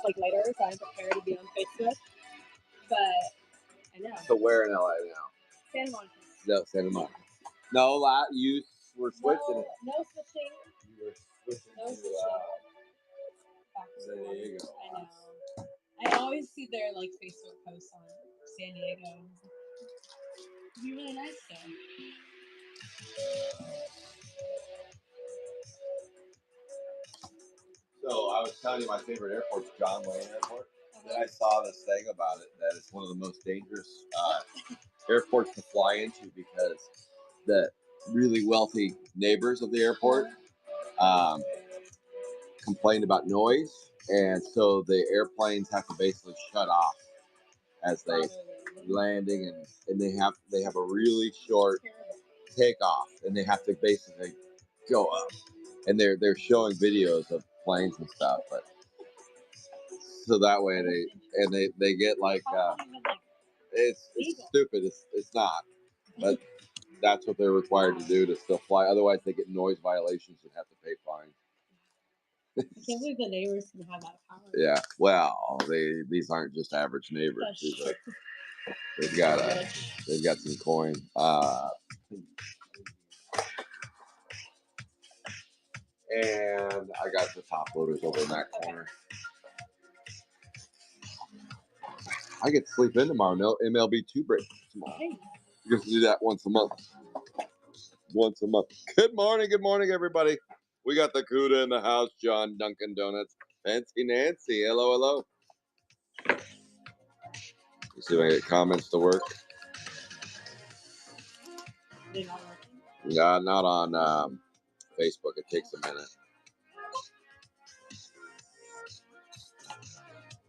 like later, so I'm prepared to be on Facebook. But I know. So where in LA now? Santa Monica. No, Santa Monica. No, you were switching it. No switching. You were switching No to switching. San Diego. I know. I always see their like Facebook posts on San Diego. It'd be really nice though. So I was telling you my favorite airport's John Wayne Airport. Then I saw this thing about it that it's one of the most dangerous airports to fly into because the really wealthy neighbors of the airport complained about noise, and so the airplanes have to basically shut off as they landing, and they have a really short takeoff, and they have to basically go up, and they're showing videos of planes and stuff, but so that way they get like it's stupid, it's not, but that's what they're required to do to still fly, otherwise they get noise violations and have to pay fines. I can't believe the neighbors can have that power. Yeah, well, these aren't just average neighbors. They've got some coin. And I got the top loaders over in that corner. I get to sleep in tomorrow. No MLB 2 break tomorrow. You get to do that once a month. Once a month. Good morning, everybody. We got the CUDA in the house. John Dunkin' Donuts. Fancy Nancy. Hello. You see if I get comments to work. They're not working? Not on Facebook. It takes a minute.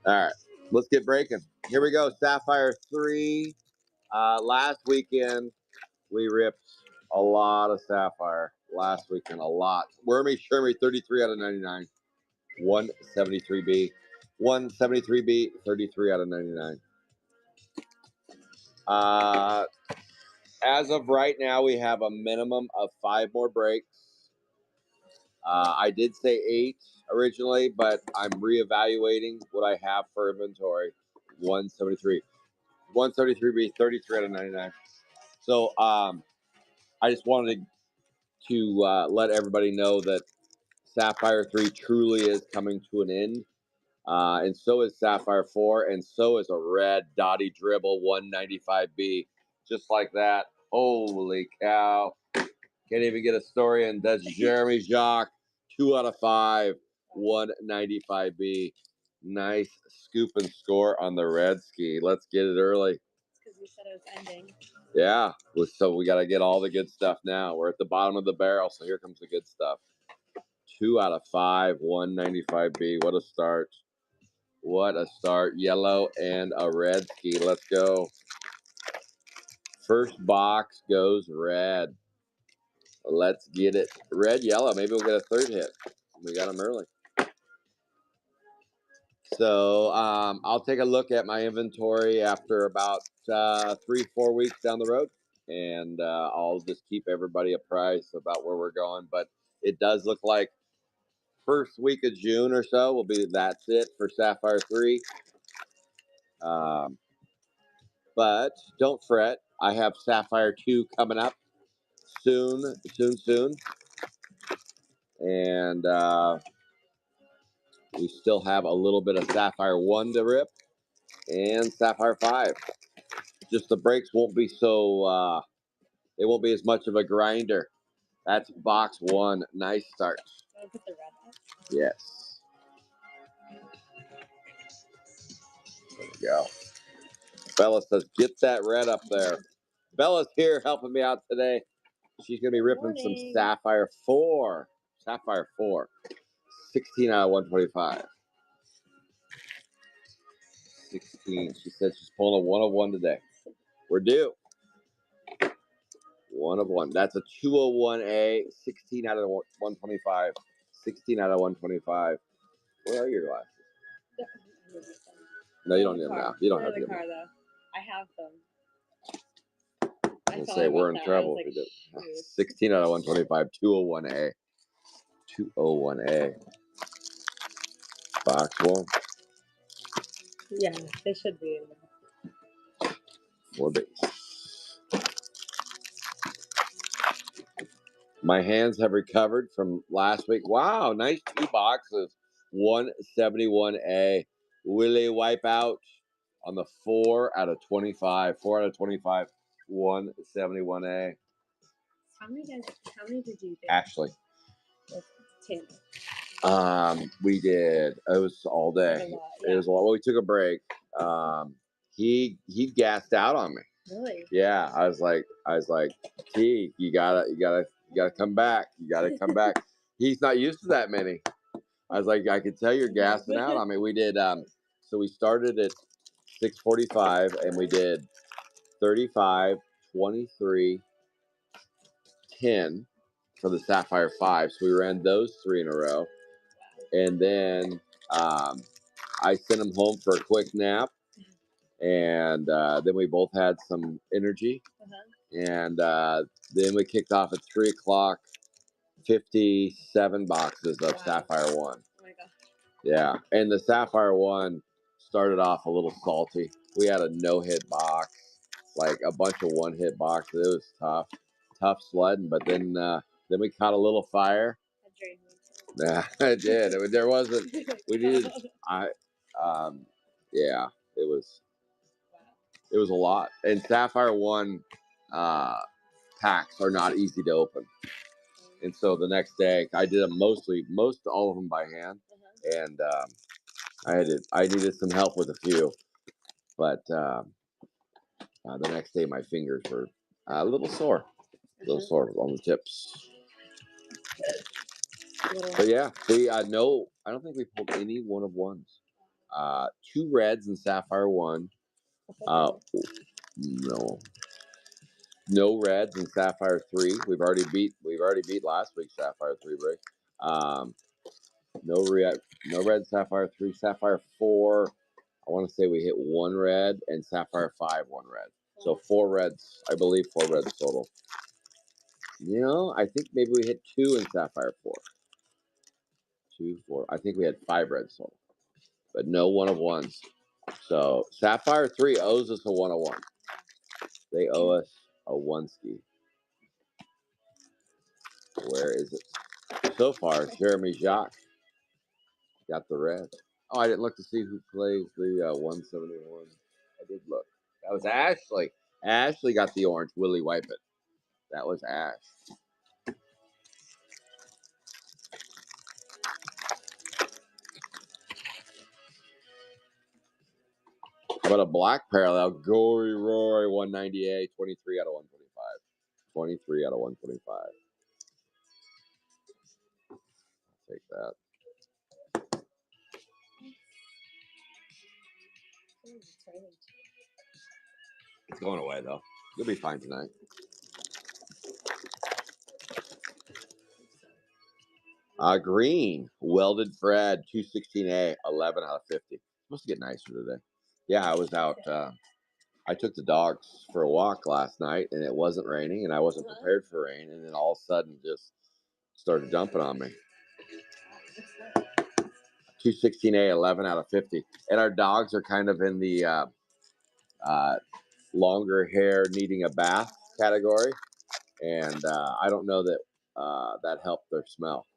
All right, let's get breaking. Here we go. Sapphire 3. Last weekend, we ripped a lot of Sapphire. Last weekend, a lot. Wormy Shermy, 33 out of 99. 173B. 173B, 33 out of 99. As of right now, we have a minimum of 5 more breaks. I did say 8 originally, but I'm reevaluating what I have for inventory. 173. 173B, 33 out of 99. So I just wanted to let everybody know that Sapphire 3 truly is coming to an end. And so is Sapphire 4, and so is a red Dottie Dribble 195B. Just like that. Holy cow. Can't even get a story in. That's Jeremy Jacques, 2 out of 5, 195B. Nice scoop and score on the red ski. Let's get it early. Because we said it was ending. Yeah, so we got to get all the good stuff now. We're at the bottom of the barrel, so here comes the good stuff. 2 out of 5, 195B. What a start. What a start. Yellow and a red ski. Let's go. First box goes red. Let's get it. Red, yellow. Maybe we'll get a third hit. We got them early. So I'll take a look at my inventory after about 3-4 weeks down the road. And I'll just keep everybody apprised about where we're going. But it does look like first week of June or so will be that's it for Sapphire 3. But don't fret. I have Sapphire 2 coming up soon. And we still have a little bit of Sapphire 1 to rip and Sapphire 5. Just the brakes won't be so, it won't be as much of a grinder. That's box 1. Nice start. Can I put the red up? Yes. There we go. Bella says, get that red up there. Bella's here helping me out today. She's going to be ripping some Sapphire 4. Sapphire 4. 16 out of 125. 16. She said she's pulling a 1 of 1 today. We're due. 1 of 1. That's a 201A. 16 out of 125. 16 out of 125. Where are your glasses? No, you don't need them now. You don't have them. Car, though. I have them. I was say we're in trouble if we do. 16 out of 125. 201A. 201A. Box 1. Yeah, they should be in there. 4 base. My hands have recovered from last week. Wow, nice 2 boxes. 171A. Willie Wipeout on the 4 out of 25. 4 out of 25. 171A. How many did you do? Ashley. With Tim? We did. It was all day. Like a lot, It was a lot. Well, we took a break. He gassed out on me. Really? Yeah, I was like, T, you gotta come back. You gotta come back. He's not used to that many. I was like, I could tell you're gassing out on me. We did. So we started at 6:45, and we did 35, 23, 10 for the Sapphire 5. So we ran those 3 in a row, and then I sent him home for a quick nap, and then we both had some energy. And then we kicked off at 3 o'clock, 57 boxes of Sapphire 1. Oh my gosh. Yeah, and the Sapphire 1 started off a little salty. We had a no-hit box, like a bunch of one-hit boxes. It was tough sledding, but then we caught a little fire. Yeah, it did. There wasn't. We needed. Yeah, it was a lot. And Sapphire 1 packs are not easy to open. And so the next day, I did them most all of them by hand, and I needed some help with a few, but the next day my fingers were a little sore on the tips. But yeah, no, I don't think we pulled any 1 of 1s. 2 reds and Sapphire 1. No reds and Sapphire 3. We've already beat last week's Sapphire 3 break. No red Sapphire 3, Sapphire 4. I want to say we hit 1 red and Sapphire 5, 1 red. So 4 reds, I believe 4 reds total. I think maybe we hit 2 in Sapphire 4. 2, 4. I think we had 5 reds total, but no 1 of 1s. So Sapphire 3 owes us a 1 of 1. They owe us a 1 ski. Where is it? So far, Jeremy Jacques got the red. Oh, I didn't look to see who plays the 171. I did look. That was Ashley. Ashley got the orange. Willie Wipe It. That was Ash. But a black parallel, Gory Roy 198, 23 out of 125. 23 out of 125. Take that. It's going away though. You'll be fine tonight. Green, Welded Fred, 216A, 11 out of 50. Supposed to get nicer today. Yeah, I was out. I took the dogs for a walk last night, and it wasn't raining, and I wasn't prepared for rain, and then all of a sudden just started dumping on me. 216A, 11 out of 50. And our dogs are kind of in the longer hair needing a bath category, and I don't know that that helped their smell.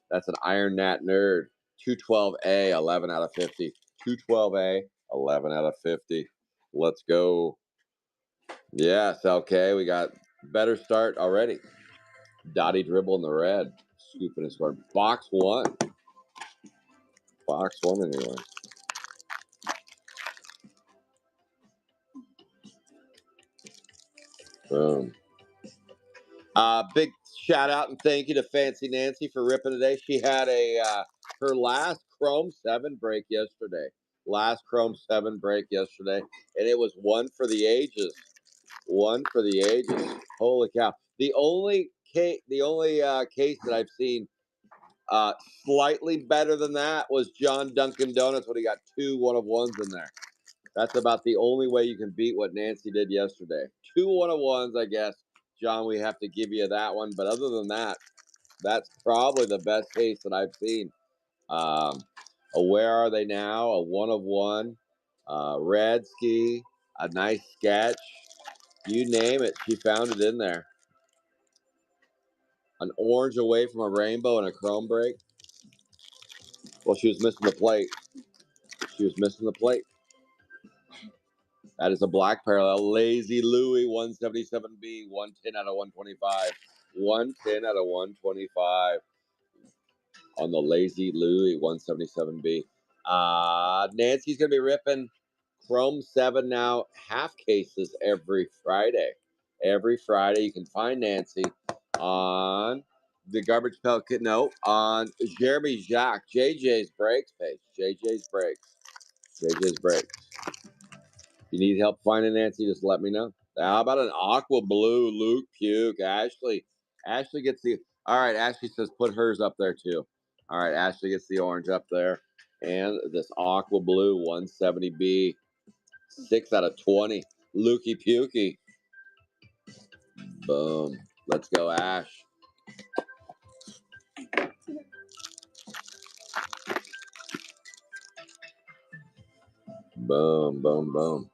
That's an Iron Nat Nerd, 212A, 11 out of 50. 212A, 11 out of 50. Let's go. Yes, okay, we got better start already. Dottie Dribble in the red, scooping and scoring. Box 1. Box 1 anyway. Boom. Big shout out and thank you to Fancy Nancy for ripping today. She had her last Chrome 7 break yesterday. And it was one for the ages. Holy cow! The only case that I've seen slightly better than that was John Dunkin' Donuts when he got 2 1 of 1s in there. That's about the only way you can beat what Nancy did yesterday. 2 1 of 1s, I guess. John, we have to give you that one. But other than that, that's probably the best case that I've seen. A Where Are They Now? A One of One. Red Ski. A nice sketch. You name it, she found it in there. An orange away from a rainbow and a chrome break. Well, she was missing the plate. She was missing the plate. That is a black parallel. Lazy Louie, 177B, 110 out of 125. 110 out of 125 on the Lazy Louie, 177B. Nancy's going to be ripping Chrome 7 now, half cases every Friday. Every Friday, you can find Nancy on the Garbage Pail Kit. No, on Jeremy Jacques, JJ's Breaks page. JJ's Breaks. JJ's Breaks. If you need help finding Nancy, just let me know. How about an aqua blue Luke Puke? Ashley gets the. All right, Ashley says put hers up there too. All right, Ashley gets the orange up there. And this aqua blue 170B, 6 out of 20. Lukey Pukey. Boom. Let's go, Ash. Boom, boom, boom.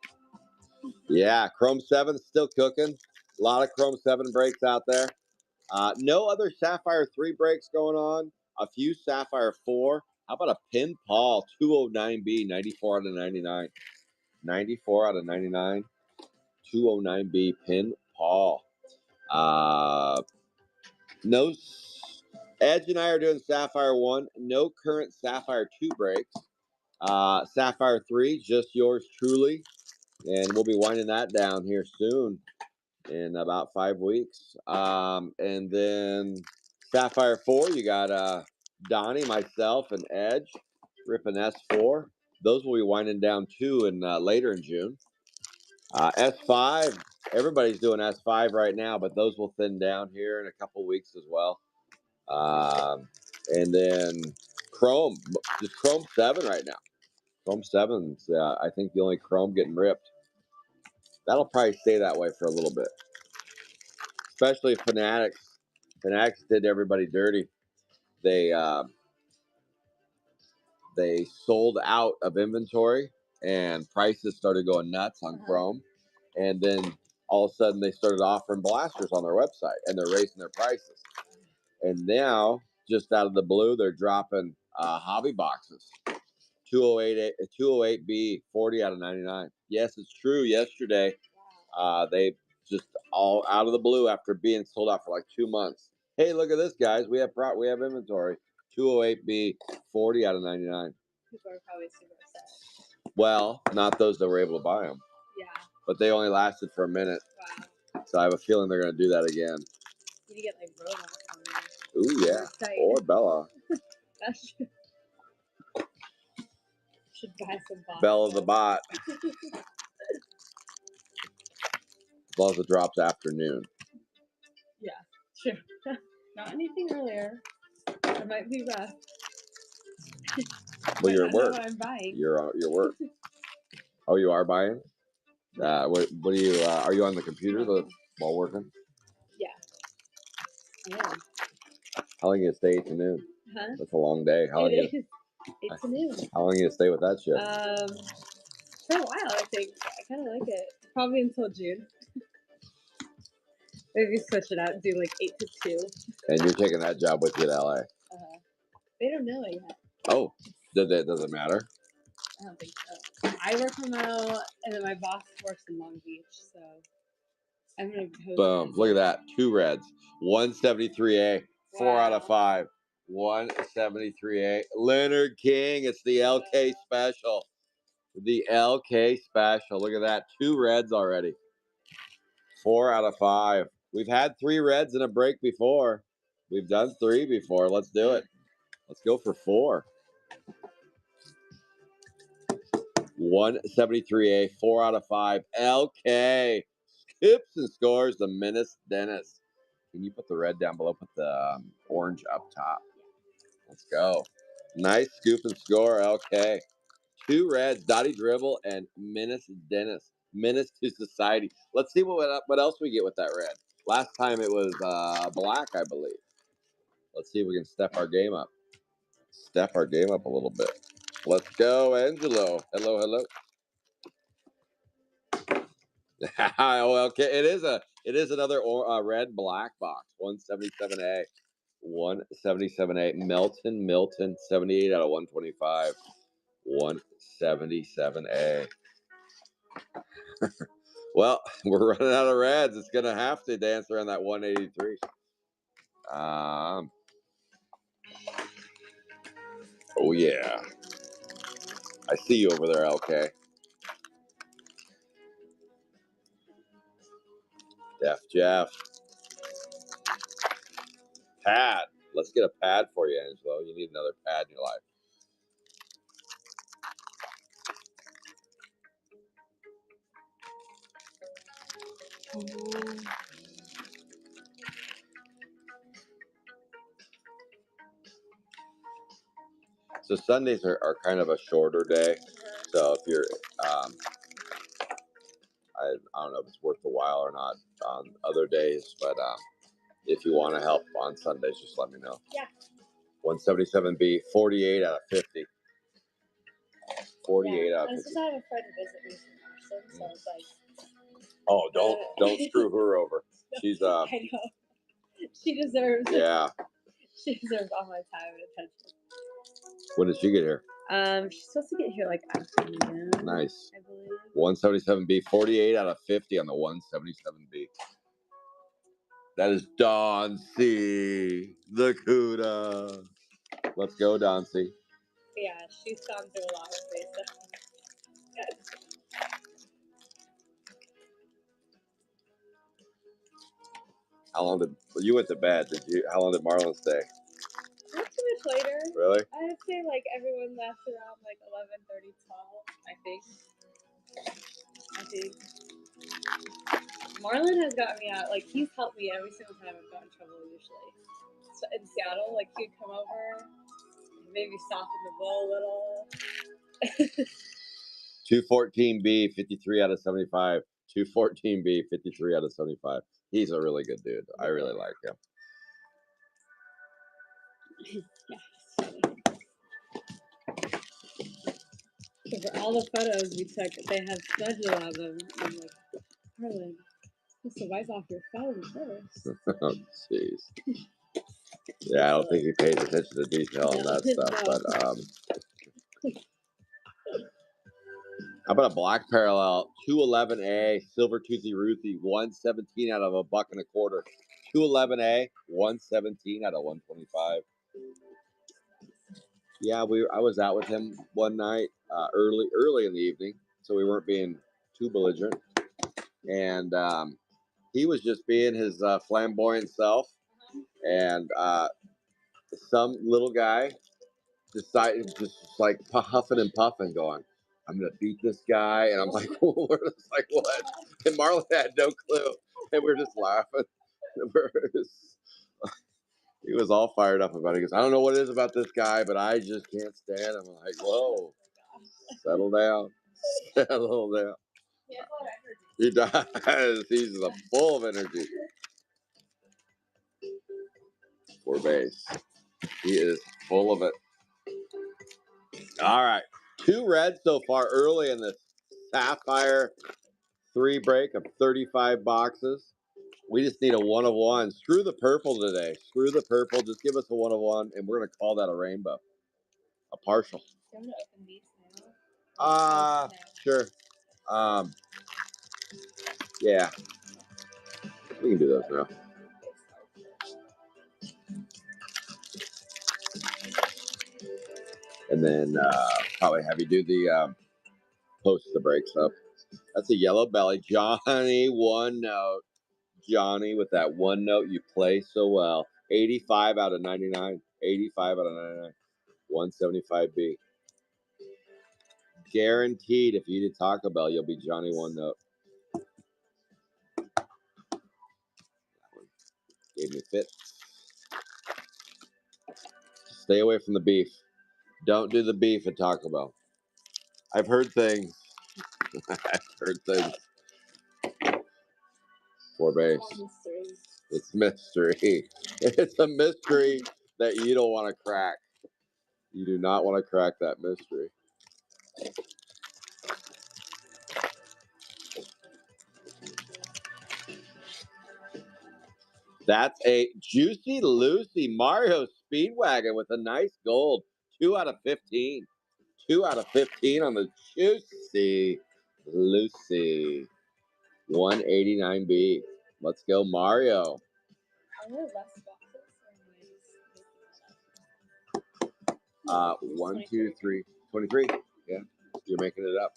Yeah, Chrome 7 still cooking. A lot of Chrome 7 breaks out there. No other Sapphire 3 breaks going on. A few Sapphire 4. How about a Pin Paul 209B, 94 out of 99. 94 out of 99. 209B Pin Paul. No, Edge and I are doing Sapphire 1. No current Sapphire 2 breaks. Sapphire 3, just yours truly. And we'll be winding that down here soon in about 5 weeks. And then Sapphire 4, you got Donnie, myself, and Edge ripping S4. Those will be winding down too in later in June. S5, everybody's doing S5 right now, but those will thin down here in a couple weeks as well. And then Chrome, just Chrome 7 right now. Chrome 7's, I think, the only Chrome getting ripped. That'll probably stay that way for a little bit. Especially if Fanatics. Fanatics did everybody dirty. They sold out of inventory and prices started going nuts on Chrome. And then all of a sudden they started offering blasters on their website and they're raising their prices. And now, just out of the blue, they're dropping hobby boxes. 208B, 40 out of 99. Yes, it's true. Yesterday, they just all out of the blue after being sold out for like 2 months. Hey, look at this, guys. We have inventory. 208B, 40 out of 99. People are probably super upset. Well, not those that were able to buy them. Yeah. But they only lasted for a minute. Wow. So I have a feeling they're going to do that again. You need to get like robots on there. Ooh, yeah. Or Bella. That's true. Should buy some bots. Bella the bot. As long as it drops afternoon. Yeah, sure. Not anything earlier. It might be rough. Well, you're at work. I'm buying. You're work. Oh, you are buying? What do you? Are you on the computer while working? Yeah. I am. How long are you stay 8 to noon? Huh? That's a long day. How long? 8 to noon. How long are you gonna stay with that shift? For a while, I think. I kind of like it. Probably until June. Maybe switch it out, do like 8 to 2. And you're taking that job with you to LA? They don't know it yet. Oh, does it matter? I don't think so. I work remote, and then my boss works in Long Beach, so I'm gonna host. Boom! Look at that. 2 reds. 173A. 4 out of 5. 173A. Leonard King. It's the LK special. The LK special. Look at that. 2 reds already. 4 out of 5. We've had 3 reds in a break before. We've done 3 before. Let's do it. Let's go for 4. 173A, 4 out of 5. LK skips and scores the Menace Dennis. Can you put the red down below? Put the orange up top. Let's go. Nice scoop and score, LK. 2 reds, Dottie Dribble and Menace Dennis. Menace to Society. Let's see what else we get with that red. Last time it was black, I believe. Let's see if we can step our game up. Step our game up a little bit. Let's go, Angelo. Hello, hello. Okay, it is another red black box. 177A. 177A. Milton, 78 out of 125. 177A. Well, we're running out of reds. It's gonna have to dance around that 183. Oh yeah. I see you over there, LK. Jeff. Pad. Let's get a pad for you, Angelo. You need another pad in your life. So Sundays are kind of a shorter day. So if you're, I don't know if it's worth the while or not on other days, but if you want to help on Sundays, just let me know. Yeah. 177B, 48 out of 50. 48 out of 50. I was just having a friend visit me from Ashland, so I was like, oh, don't screw her over. She's I know. She deserves it. Yeah. She deserves all my time and attention. When did she get here? She's supposed to get here like afternoon. Nice. I believe. 177B, 48 out of 50 on the 177B. That is Don C. The Cuda. Let's go, Don C. Yeah, she's gone through a lot with me. So. How long did you went to bed? How long did Marlon stay? Not too much later. Really? I'd say like everyone left around like 11:30, 12. I think. Marlon has gotten me out. Like he's helped me every single time I've gotten in trouble. Usually, so in Seattle, like he'd come over, maybe soften the blow a little. 214B, 53 out of 75. 214B, 53 out of 75. He's a really good dude. I really like him. Yeah. So for all the photos we took, they have smudges on them. I'm like, Marlon, you have to wipe off your phone first. Oh, jeez. Yeah, I don't think he pays attention to detail on that stuff, but how about a black parallel? 211A, Silver Toothy Ruthie, 117 out of a buck and a quarter. 211A, 117 out of 125. Yeah, I was out with him one night, early in the evening, so we weren't being too belligerent, and he was just being his flamboyant self, and some little guy decided just like huffing and puffing, going, "I'm gonna beat this guy," and I'm like, "We're just like what?" And Marlon had no clue, and we're just laughing. He was all fired up about it. He goes, "I don't know what it is about this guy, but I just can't stand him." I'm like, "Whoa, settle down, settle down." He does. He's full of energy. For base, he is full of it. All right, 2 reds so far early in this Sapphire 3 break of 35 boxes. We just need a 1 of 1. Screw the purple today. Screw the purple. Just give us a 1 of 1, and we're gonna call that a rainbow, a partial. Do you want to open these now? Sure. Yeah, we can do those now. And then probably have you do the post the breaks up. That's a yellow belly. Johnny, 1 note. Johnny with that 1 note you play so well. 85 out of 99. 85 out of 99. 175B. Guaranteed if you eat a Taco Bell, you'll be Johnny 1 note. Gave me fit. Stay away from the beef. Don't do the beef at Taco Bell. I've heard things. I've heard things. For base. It's mystery. It's a mystery that you don't want to crack. You do not want to crack that mystery. That's a Juicy Lucy Mario Speedwagon with a nice gold. 2 out of 15. 2 out of 15 on the Juicy Lucy. 189B. Let's go, Mario. Are there less boxes? Or 1, 2, 3. 23. Yeah, you're making it up.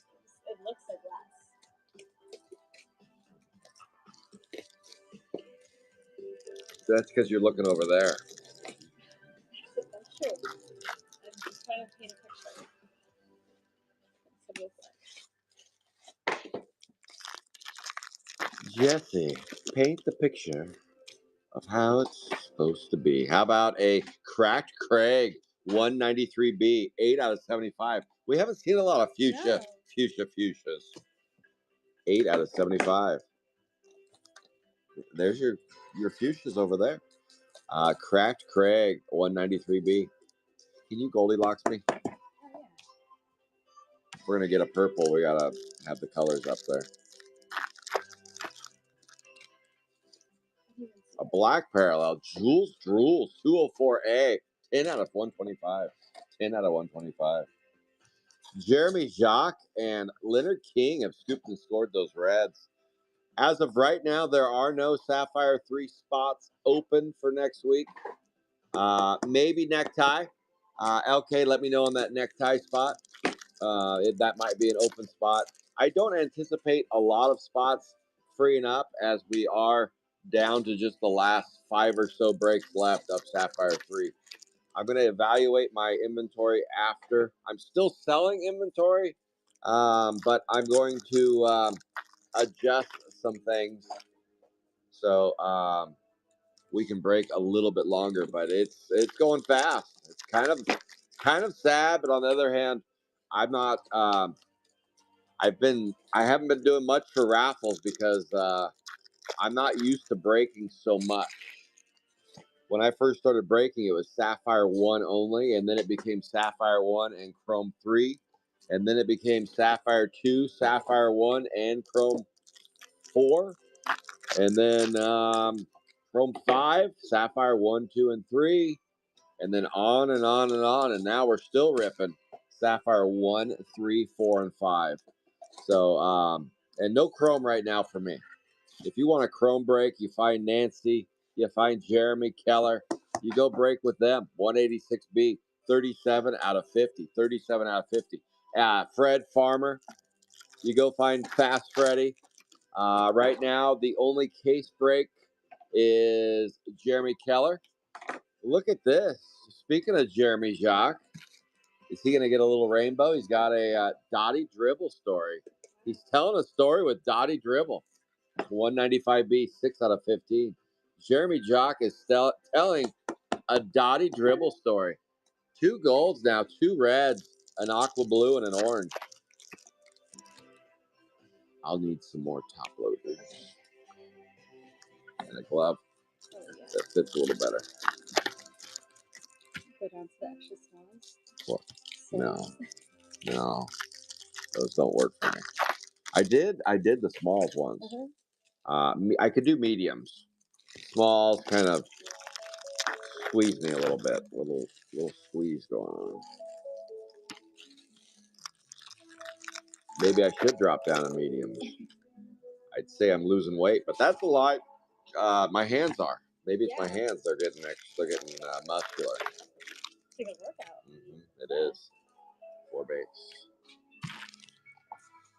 It looks like less. That's because you're looking over there. That's true. I'm just trying to paint a picture. Jesse, paint the picture of how it's supposed to be. How about a Cracked Craig 193B, 8 out of 75. We haven't seen a lot of fuchsias. 8 out of 75. There's your fuchsias over there. Cracked Craig 193B. Can you Goldilocks me? Oh, yeah. If we're gonna get a purple, we gotta have the colors up there. A black parallel, Jules Drools 204A, 10 out of 125. 10 out of 125. Jeremy Jacques and Leonard King have scooped and scored those reds. As of right now, there are no Sapphire 3 spots open for next week. Maybe necktie. LK, let me know on that necktie spot. That might be an open spot. I don't anticipate a lot of spots freeing up as we are down to just the last 5 or so breaks left of Sapphire 3. I'm going to evaluate my inventory after. I'm still selling inventory, but I'm going to adjust some things so we can break a little bit longer. But it's going fast. It's kind of sad, but on the other hand, I'm not. I haven't been doing much for raffles because I'm not used to breaking so much. When I first started breaking, it was Sapphire 1 only, and then it became Sapphire 1 and Chrome 3, and then it became Sapphire 2, Sapphire 1, and Chrome 4, and then Chrome 5, Sapphire 1, 2, and 3, and then on and on and on, and now we're still ripping Sapphire 1, 3, 4, and 5. So, and no Chrome right now for me. If you want a Chrome break, you find Nancy, you find Jeremy Keller, you go break with them. 186B, 37 out of 50. 37 out of 50. Fred Farmer, you go find Fast Freddy. Right now, the only case break is Jeremy Keller. Look at this. Speaking of Jeremy Jacques, is he going to get a little rainbow? He's got a Dottie Dribble story. He's telling a story with Dottie Dribble. 195B, 6 out of 15. Jeremy Jacques is telling a Dottie Dribble story. 2 golds now, 2 reds, an aqua blue, and an orange. I'll need some more top loaders. And a glove that fits a little better. Go down to the extra smalls. Well, no. Those don't work for me. I did the smalls once. I could do mediums. Smalls kind of squeeze me a little bit. Little squeeze going on. Maybe I should drop down to mediums. I'd say I'm losing weight, but that's a lie. My hands are. Maybe it's my hands. They're getting muscular. It's a good workout. It is. 4 baits.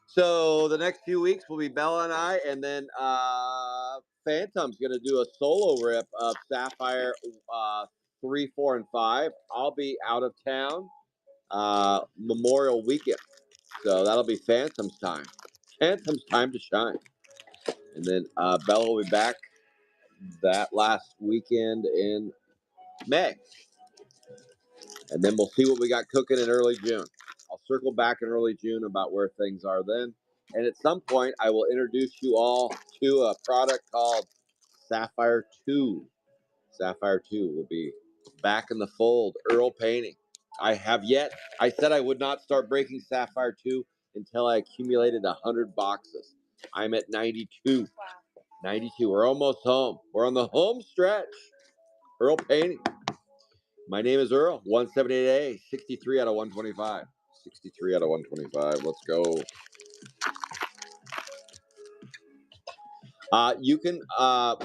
So the next few weeks will be Bella and I, and then Phantom's going to do a solo rip of Sapphire 3, 4, and 5. I'll be out of town Memorial weekend. So that'll be Phantom's time. Phantom's time to shine. And then Bella will be back that last weekend in May. And then we'll see what we got cooking in early June. I'll circle back in early June about where things are then. And at some point, I will introduce you all to a product called Sapphire 2. Sapphire 2 will be back in the fold. Earl painting. I have yet. I said I would not start breaking Sapphire 2 until I accumulated 100 boxes. I'm at 92. Wow. 92. We're almost home. We're on the home stretch. Earl Painting. My name is Earl. 178A. 63 out of 125. 63 out of 125. Let's go. You can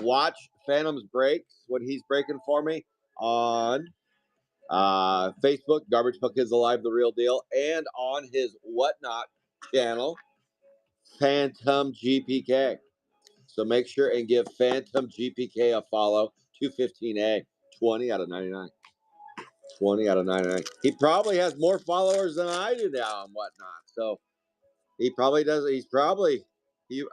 watch Phantom's breaks, what he's breaking for me, on Facebook, Garbage Puck is Alive, The Real Deal, and on his Whatnot channel, Phantom GPK. So make sure and give Phantom GPK a follow. 215A, 20 out of 99. 20 out of 99. He probably has more followers than I do now on Whatnot. So he probably does. He's probably,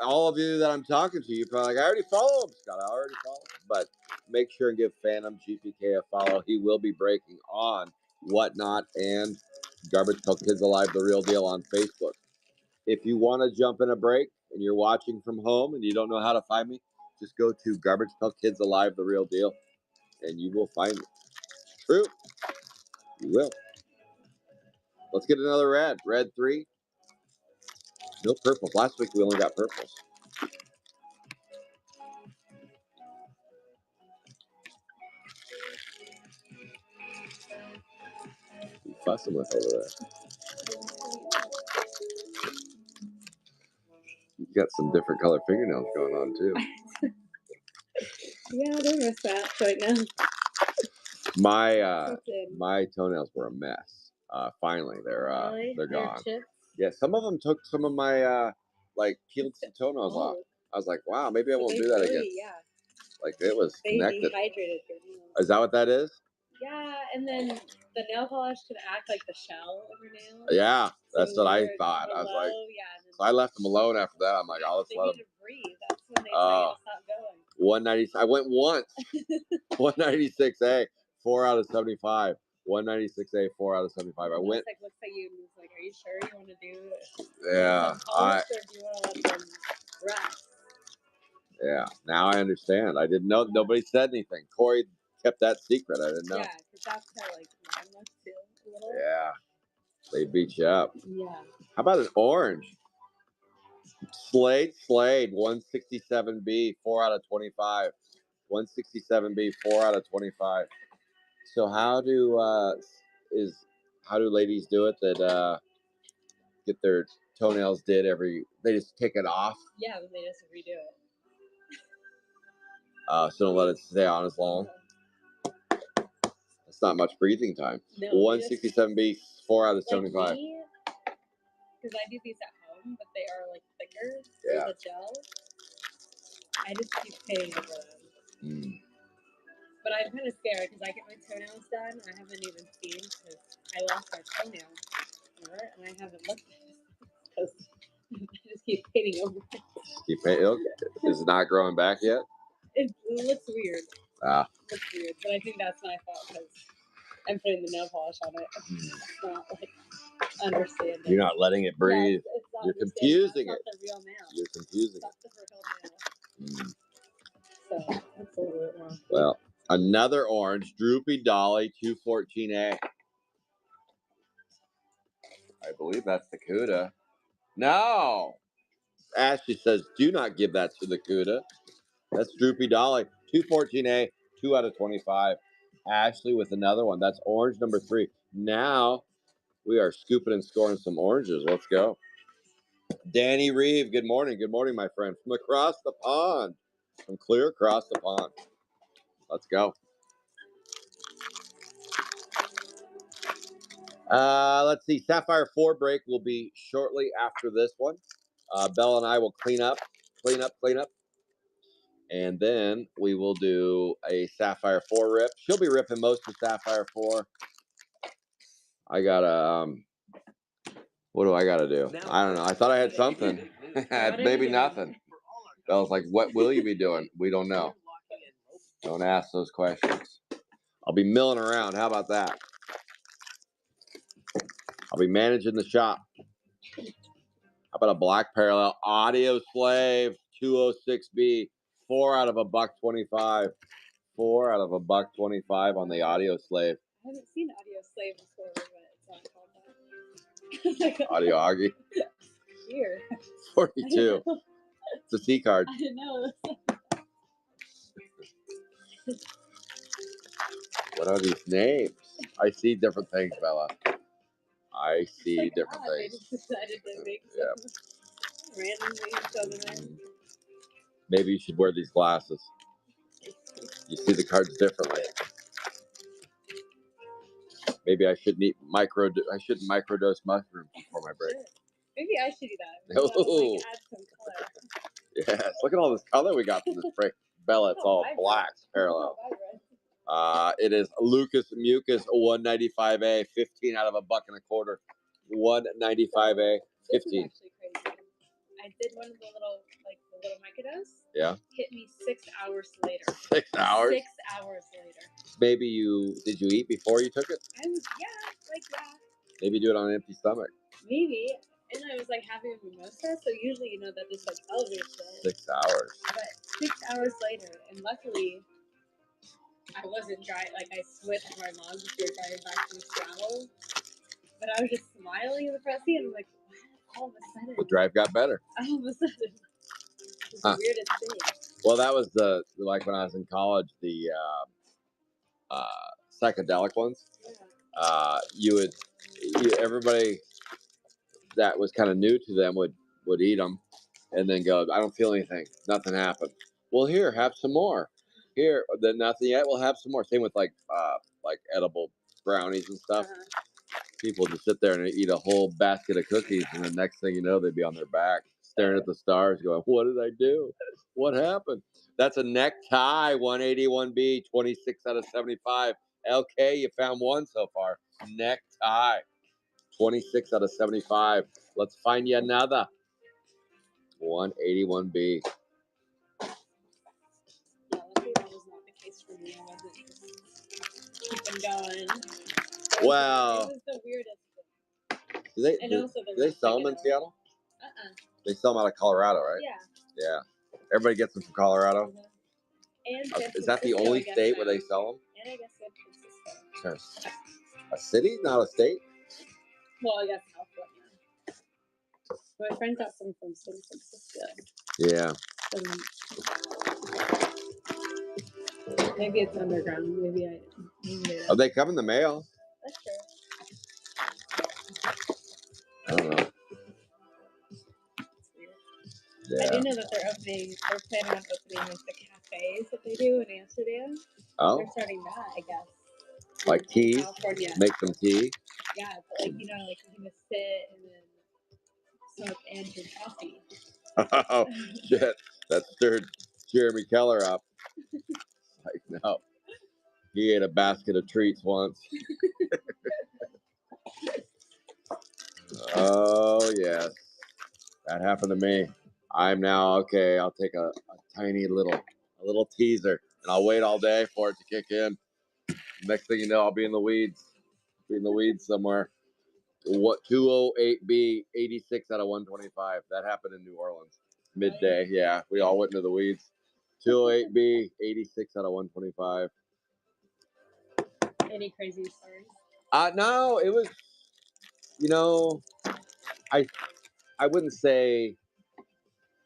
all of you that I'm talking to, you're probably like, I already follow him, Scott. I already follow him. But make sure and give Phantom GPK a follow. He will be breaking on Whatnot and Garbage Pail Kids Alive, The Real Deal on Facebook. If you want to jump in a break and you're watching from home and you don't know how to find me, just go to Garbage Pail Kids Alive, The Real Deal, and you will find me. True. You will. Let's get another red. Red 3. No purples. Last week we only got purples. You fussing with over there. You got some different color fingernails going on too. Yeah, they're messed up right now. My toenails were a mess. Finally, Really? they're gone. Chips? Yeah, some of them took some of my like peeled some toenails off. I was like, wow, maybe I won't do that again. Yeah. Like it was connected. Dehydrated your nails. Is that what that is? Yeah, and then the nail polish can act like the shell of your nail. Yeah, that's what I thought. I was like, so I left them alone after that. I'm like, I'll just let them breathe. That's when they tell you to stop going. 190. I went once. 196A, 4 out of 75. 196A, 4 out of 75. I went. Like, looks at you and was like, "Are you sure you want to do it?" Yeah, or do you want to let them rest? Yeah, now I understand. I didn't know. Nobody said anything. Corey kept that secret. I didn't know. Yeah, because that's how like mine looks too. A little. Yeah, they beat you up. Yeah. How about an orange? Slade, 167B, 4 out of 25. 167B, 4 out of 25. So how do ladies do it that get their toenails did they just take it off? Yeah, but they just redo it. So don't let it stay on as long. That's not much breathing time. No, 167B, 4 out of 75. Because I do these at home, but they are like thicker. Yeah. The gel. I just keep paying over them. But I'm kind of scared because I get my toenails done. I haven't even seen because I lost my toenail, and I haven't looked at it because I just keep painting over it. Keep painting. Is it not growing back yet? It looks weird. It looks weird, but I think that's my fault because I'm putting the nail polish on it. It's not like understanding. You're not letting it breathe. Yeah, it's not You're confusing it. The real nail. You're confusing it. The real nail. So that's a little bit wrong. Well, another orange, Droopy Dolly 214A. I believe that's the CUDA. No. Ashley says, do not give that to the CUDA. That's Droopy Dolly 214A, 2 out of 25. Ashley with another one. That's orange number 3. Now we are scooping and scoring some oranges. Let's go. Danny Reeve, good morning. Good morning, my friend. From across the pond. From clear across the pond. Let's go. Let's see. Sapphire 4 break will be shortly after this one. Belle and I will clean up. And then we will do a Sapphire 4 rip. She'll be ripping most of Sapphire 4. I gotta, what do I gotta do? I don't know. I thought I had something. Maybe nothing. Belle's like, what will you be doing? We don't know. Don't ask those questions. I'll be milling around. How about that? I'll be managing the shop. How about a black parallel? Audio Slave 206B. 4 out of $1.25. 4 out of $1.25 on the Audio Slave. I haven't seen Audio Slave before. Audio Augie. Here. 42. It's a C card. I didn't know. What are these names? I see different things, Bella. I see Like, different They things. just decided to make some randomly so Maybe you should wear these glasses. You see the cards differently. Maybe I shouldn't eat I shouldn't microdose mushrooms before my break. Sure. Maybe I should do that. Maybe Oh, like, add some color. yes. Look at all this color we got from this break. Bella, it's all black parallel. It is Lucas Mucus 195A, 15 out of $1.25. 195A, 15. Actually crazy. I did one of the little microdose. Yeah. Hit me 6 hours later. 6 hours? 6 hours later. Maybe did you eat before you took it? Like that. Maybe do it on an empty stomach. Maybe. And I was like having a mimosa, so usually you know that this like elevates it. 6 hours. But 6 hours later, and luckily I wasn't driving. Like I switched my mom because we were driving back from travel. But I was just smiling in the front seat, and I'm like, wow, all of a sudden. The drive got better. All of a sudden. It's the weirdest thing. Well, that was like when I was in college, the psychedelic ones. Yeah. Everybody that was kind of new to them would eat them and then go, I don't feel anything. Nothing happened. Well, here, have some more. Here, then nothing yet. We'll have some more. Same with like edible brownies and stuff. People just sit there and eat a whole basket of cookies, and the next thing you know, they'd be on their back, staring at the stars, going, what did I do? What happened? That's a necktie, 181B, 26 out of 75. LK, you found one so far. Necktie, 26 out of 75. Let's find you another. 181B. Yeah, luckily that was not the case for me. I wasn't just keeping going. Wow. It was the weirdest thing. Do they sell them in Seattle? They sell them out of Colorado, right? Yeah. Yeah. Everybody gets them from Colorado? And is that the only state where they sell them? And I guess San Francisco. A city, not a state? Well, I guess California. My friend got some from San Francisco. Yeah. Maybe it's underground. Maybe Oh, they come in the mail. That's true. I don't know. Yeah. I do know that they're planning on opening like the cafes that they do in Amsterdam. Oh. They're starting that, I guess. Like tea? California. Make some tea? Yeah, but like, you know, like you can just sit and then smoke and drink coffee. Oh, shit. That stirred Jeremy Keller up. Like, no. He ate a basket of treats once. Oh, yes. That happened to me. I'm now, okay, I'll take a tiny little teaser, and I'll wait all day for it to kick in. Next thing you know, I'll be in the weeds. Somewhere. What 208B, 86 out of 125. That happened in New Orleans. Midday, yeah. We all went into the weeds. 208B, 86 out of 125. Any crazy stories? No, it was, you know, I wouldn't say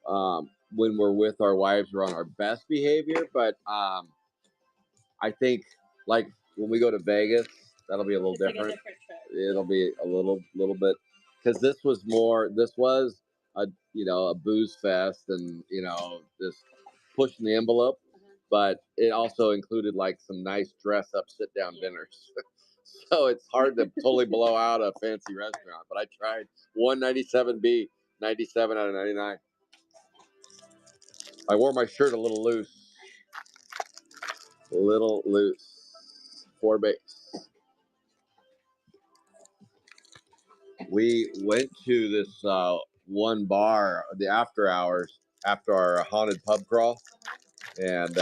when we're with our wives we're on our best behavior, but I think like when we go to Vegas, that'll be a little different. Like a different trip. It'll be a little bit, because this was a booze fest and just pushing the envelope, but it also included like some nice dress up sit down dinners. So it's hard to totally blow out a fancy restaurant, but I tried. 197B, 97 out of 99. I wore my shirt a little loose. Four base. We went to this one bar, the after hours, after our haunted pub crawl, and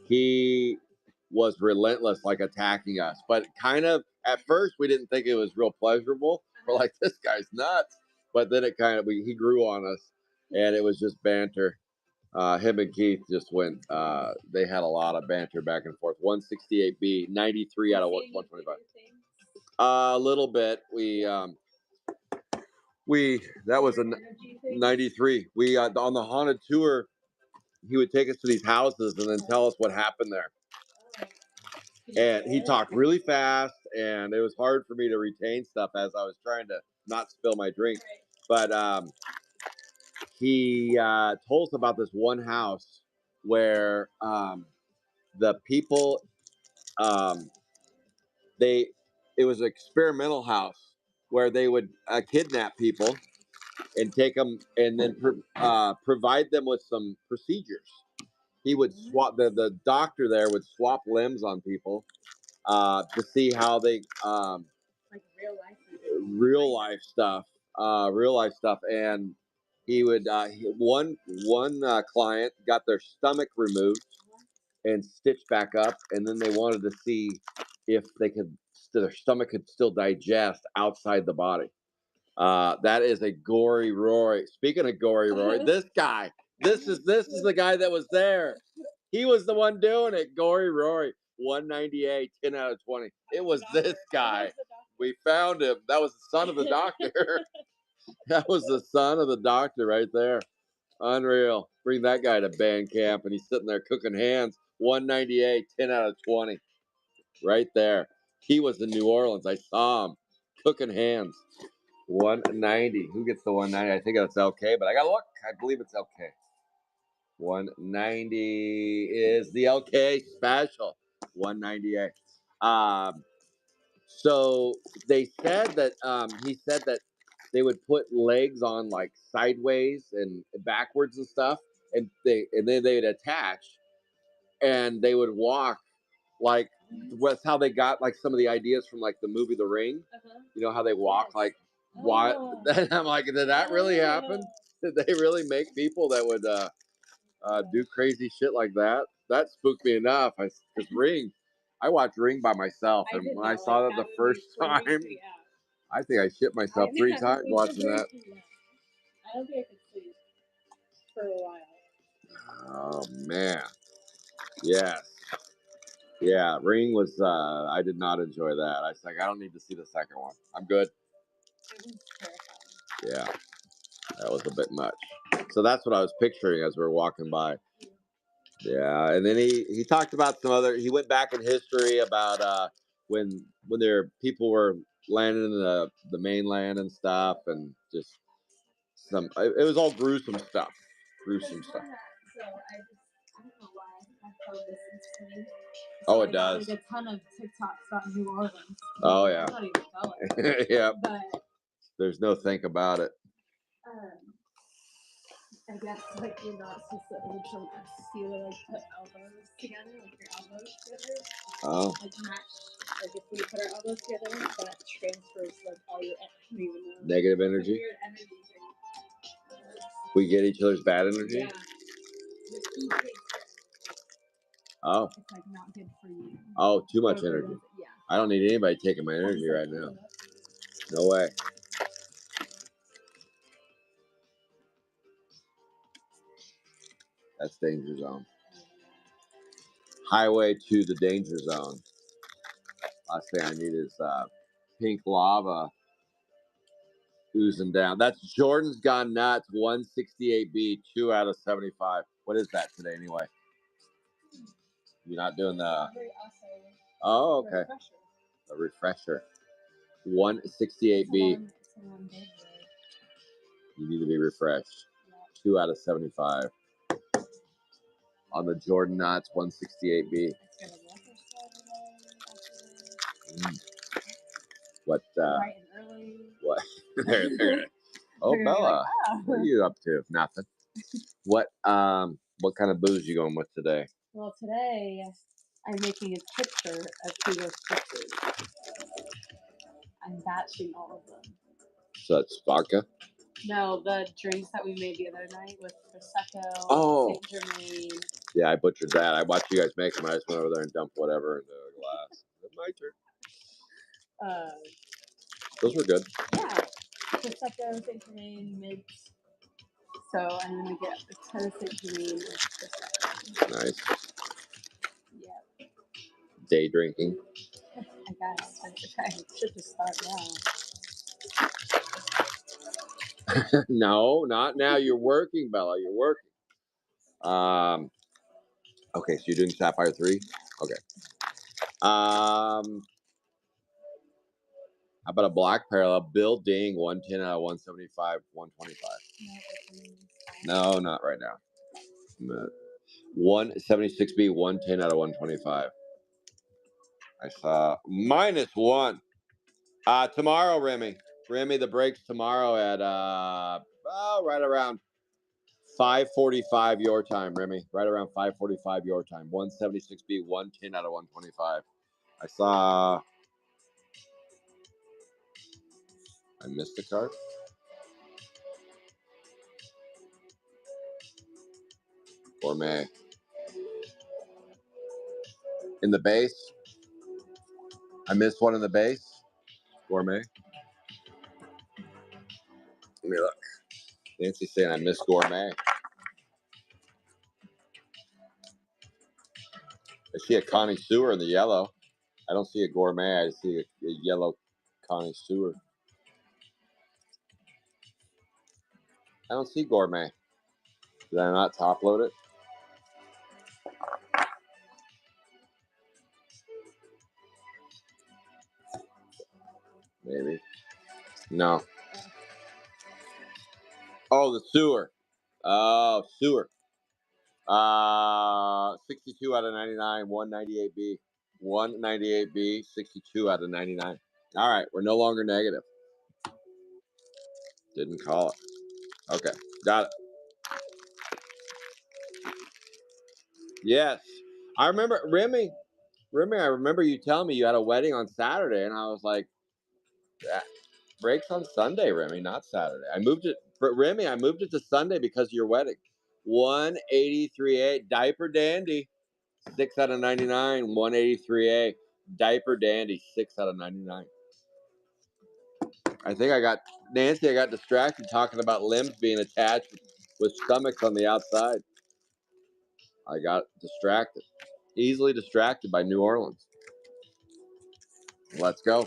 he was relentless, like attacking us. But kind of at first, we didn't think it was real pleasurable. We're like, this guy's nuts. But then it kind of he grew on us, and it was just banter. Him and Keith just went. They had a lot of banter back and forth. 168B, 93 out of 125. A little bit. We That was a Energy thing? 93. We on the haunted tour, he would take us to these houses and then tell us what happened there. And he talked really fast, and it was hard for me to retain stuff as I was trying to not spill my drink. But he told us about this one house where the people, it was an experimental house where they would kidnap people and take them and then provide them with some procedures. He would swap, the doctor there would swap limbs on people to see how they like real life stuff, and he would one client got their stomach removed and stitched back up, and then they wanted to see if their stomach could still digest outside the body. That is a gory Roy. Speaking of gory Roy, this is the guy that was there. He was the one doing it. Gory Roy, 198, 10 out of 20. It was this guy. We found him. That was the son of the doctor. That was the son of the doctor right there. Unreal. Bring that guy to band camp, and he's sitting there cooking hands. 198, 10 out of 20. Right there. He was in New Orleans. I saw him cooking hands. 190. Who gets the 190? I think that's LK, but I gotta look. I believe it's LK. 190 is the LK special. 198. So they said that he said that they would put legs on like sideways and backwards and stuff, and then they'd attach, and they would walk like that's how they got like some of the ideas from like the movie The Ring. You know how they walk like what? I'm like, did that really happen? Did they really make people that would do crazy shit like that? That spooked me enough. Because Ring, I watched Ring by myself, and when I saw that the first time, I think I shit myself 3 times watching that. I don't think I could sleep for a while. Oh man, yes. Yeah, Ring was. I did not enjoy that. I was like, I don't need to see the second one. I'm good. It was terrifying. Yeah, that was a bit much. So that's what I was picturing as we were walking by. Yeah, and then he talked about some other. He went back in history about when people were landing in the mainland and stuff, and just some. It was all gruesome stuff. Gruesome stuff. So I don't know why I found this interesting. So it does. Like a ton of TikToks about New Orleans. Oh yeah. I'm not even going. Yeah. But there's no think about it. I guess like you're not supposed to see like put elbows together, like your elbows together. Oh. Like match. Like if we put our elbows together, that transfers like all your negative energy. Weird energy. We get each other's bad energy. Yeah. Oh. It's like not good for you. Oh, too much energy. Yeah. I don't need anybody taking my energy right now. No way. That's danger zone. Highway to the danger zone. Last thing I need is pink lava oozing down. That's Jordan's Gone Nuts, 168B, 2 out of 75. What is that today anyway? You're not doing the... Oh, okay. A refresher. 168B. You need to be refreshed. 2 out of 75. On the Jordan Nuts, 168B. What? Bright and early. What? They're oh, Bella, like, oh. What are you up to? Nothing. What kind of booze you going with today? Well, today I'm making a picture of Hugo's pictures. I'm batching all of them. So that's vodka? No, the drinks that we made the other night with Prosecco, oh. Saint Germain. Yeah, I butchered that. I watched you guys make them. I just went over there and dumped whatever into a glass. It's my turn. Those were good. Yeah. Prosecco, Saint Germain, mint. So I'm going to get a ton of Saint Germain with Prosecco. Nice. Yeah. Day drinking. I guess. I should just start now. No, not now. You're working, Bella. You're working. Okay, so you're doing Sapphire 3? Okay. How about a black parallel? Bill Ding, 110 out of 175, 125. No, not right now. 176B, 110 out of 125. I saw -1. Tomorrow, Remy. Remy, the break's tomorrow at right around 5:45 your time, Remy. Right around 5:45 your time. 176B, 110 out of 125. I missed the card. Gourmet. In the base. I missed one in the base. Gourmet. Let me look. Nancy's saying I missed gourmet. I see a Connie Stewart in the yellow. I don't see a gourmet. I see a yellow Connie Stewart. I don't see gourmet. Did I not top load it? Maybe. No. Oh, the sewer. Oh, sewer. 62 out of 99, 198B. 198B, 62 out of 99. All right, we're no longer negative. Didn't call it. Okay, got it. Yes. I remember, Remy, I remember you telling me you had a wedding on Saturday, and I was like, breaks on Sunday, Remy, not Saturday. I moved it to Sunday because of your wedding. 183A, Diaper Dandy, 6 out of 99. 183A, Diaper Dandy, 6 out of 99. I got distracted talking about limbs being attached with stomachs on the outside. I got distracted. Easily distracted by New Orleans. Let's go.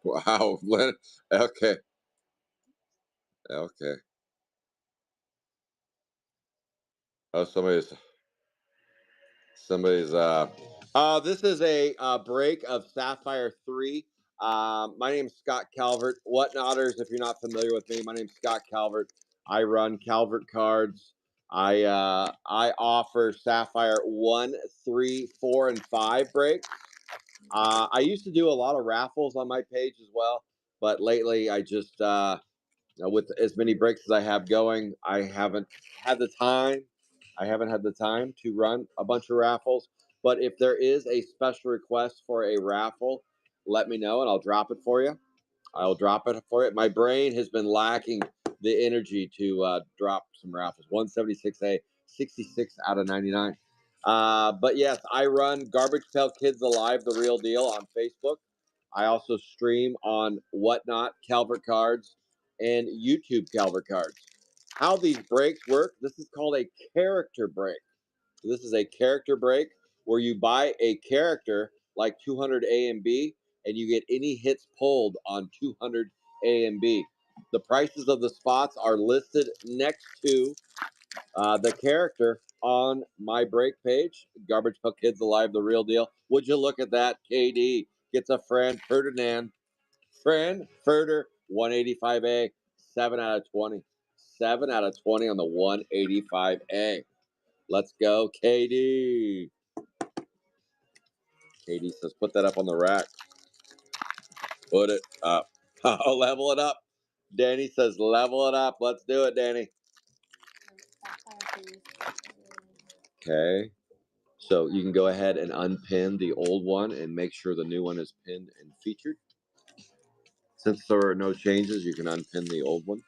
Wow. Okay. Okay. Oh, this is a break of Sapphire 3. My name's Scott Calvert. Whatnotters, if you're not familiar with me, my name's Scott Calvert. I run Calvert Cards. I offer Sapphire 1, 3, 4, and 5 breaks. I used to do a lot of raffles on my page as well, but lately I just with as many breaks as I have going, I haven't had the time. To run a bunch of raffles. But if there is a special request for a raffle, let me know and I'll drop it for you. My brain has been lacking the energy to drop some raffles. 176A, 66 out of 99. But yes, I run Garbage Pail Kids Alive, the real deal on Facebook. I also stream on Whatnot, Calvert Cards, and YouTube Calvert Cards. How these breaks work, this is called a character break. This is a character break where you buy a character like 200 A and B, and you get any hits pulled on 200 A and B. The prices of the spots are listed next to the character on my break page. Garbage Pail Kids Alive, the real deal. Would you look at that? KD gets a Fran Ferdinand. Fran Ferder, 185A, 7 out of 20. 7 out of 20 on the 185A. Let's go, KD. KD says, put that up on the rack. Put it up. Oh, level it up. Danny says, level it up. Let's do it, Danny. Okay. So you can go ahead and unpin the old one and make sure the new one is pinned and featured. Since there are no changes, you can unpin the old one.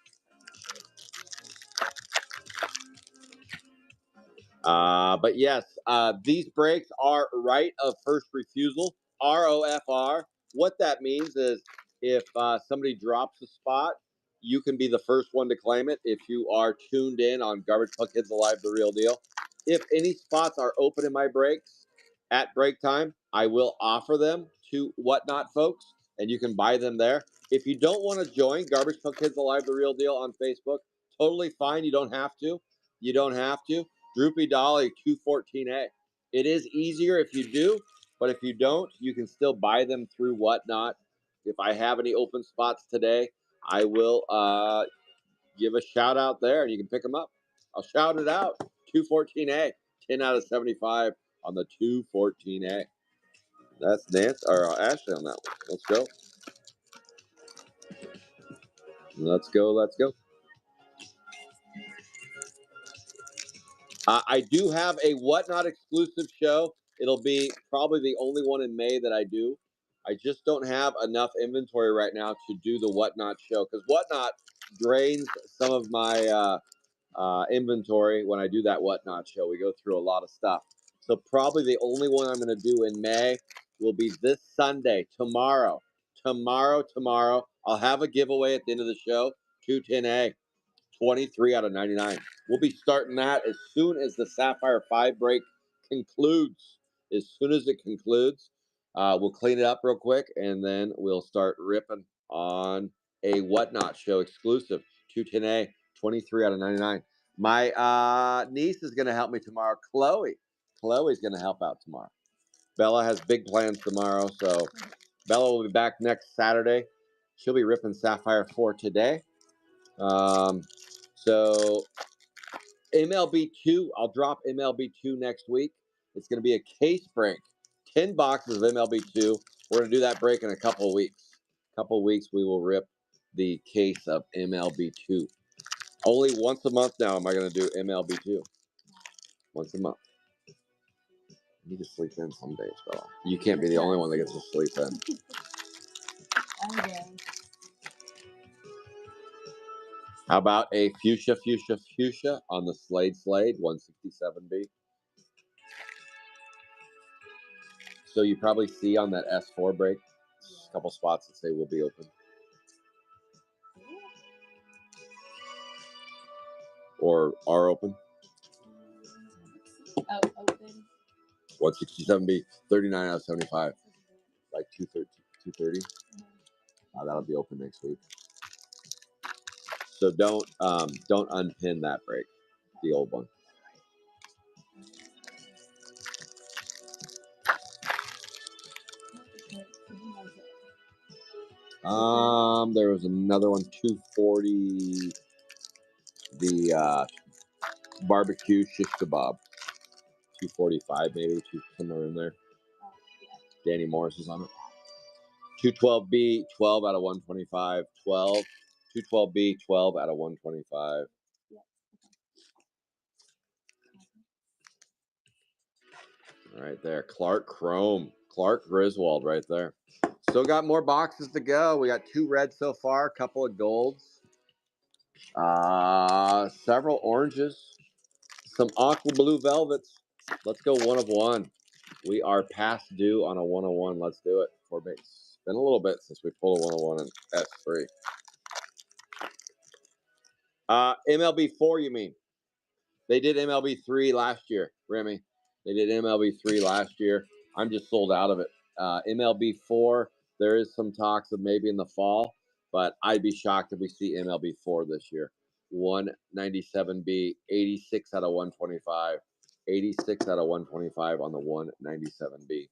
But yes, these breaks are right of first refusal, ROFR. What that means is if somebody drops a spot, you can be the first one to claim it if you are tuned in on Garbage Pail Kids Alive, the real deal. If any spots are open in my breaks at break time, I will offer them to Whatnot folks, and you can buy them there. If you don't want to join Garbage Pail Kids Alive, the real deal on Facebook, totally fine. You don't have to. You don't have to. Droopy Dolly 214A. It is easier if you do, but if you don't, you can still buy them through Whatnot. If I have any open spots today, I will give a shout out there, and you can pick them up. I'll shout it out. 214A, 10 out of 75 on the 214A. That's Nance or Ashley on that one. Let's go. Let's go. Let's go. I do have a Whatnot exclusive show. It'll be probably the only one in May that I do. I just don't have enough inventory right now to do the Whatnot show because Whatnot drains some of my inventory when I do that Whatnot show. We go through a lot of stuff. So probably the only one I'm going to do in May will be this Sunday, tomorrow. Tomorrow. I'll have a giveaway at the end of the show, 210A. 23 out of 99. We'll be starting that as soon as the Sapphire 5 break concludes. As soon as it concludes, we'll clean it up real quick, and then we'll start ripping on a Whatnot show exclusive. 210A, 23 out of 99. My niece is going to help me tomorrow. Chloe's going to help out tomorrow. Bella has big plans tomorrow, so Bella will be back next Saturday. She'll be ripping Sapphire 4 today. So MLB2, I'll drop MLB2 next week. It's going to be a case break, 10 boxes of MLB2. We're going to do that break in a couple of weeks. We will rip the case of MLB2. Only once a month now am I going to do MLB2. Once a month. You need to sleep in some days, Bella. You can't be the only one that gets to sleep in. How about a fuchsia on the Slade 167B? So you probably see on that S4 break, a couple spots that say will be open. Or are open. Oh, open. 167B, 39 out of 75. Like 230. That'll be open next week. So don't unpin that break, the old one. There was another one, 240. The barbecue shish kebab, 245 maybe, somewhere in there. Danny Morris is on it. 212B, 12 out of 125. 212B, 12 out of 125. Right there. Clark Griswold right there. Still got more boxes to go. We got 2 reds so far, a couple of golds, several oranges, some aqua blue velvets. Let's go 1 of 1. We are past due on a 1 of 1. Let's do it. 4 base. It's been a little bit since we pulled a 1 of 1 in S3. MLB 4, you mean? They did MLB 3 last year, Remy. They did MLB 3 last year. I'm just sold out of it. MLB 4, there is some talks of maybe in the fall, but I'd be shocked if we see MLB 4 this year. 197B, 86 out of 125. 86 out of 125 on the 197B.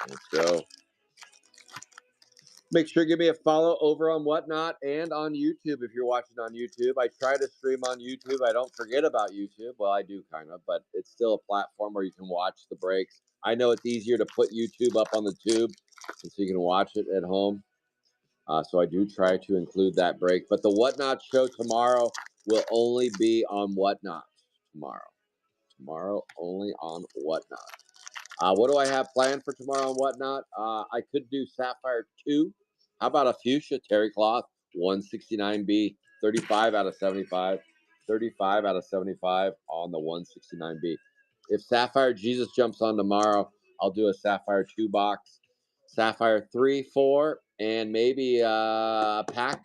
Let's go. Make sure you give me a follow over on Whatnot and on YouTube if you're watching on YouTube. I try to stream on YouTube. I don't forget about YouTube. Well, I do kind of, but it's still a platform where you can watch the breaks. I know it's easier to put YouTube up on the tube so you can watch it at home. So I do try to include that break. But the Whatnot show tomorrow will only be on Whatnot tomorrow. Tomorrow only on Whatnot. What do I have planned for tomorrow and Whatnot? I could do Sapphire 2. How about a Fuchsia Terry Cloth 169B, 35 out of 75. 35 out of 75 on the 169B. If Sapphire Jesus jumps on tomorrow, I'll do a Sapphire 2 box. Sapphire 3, 4, and maybe a pack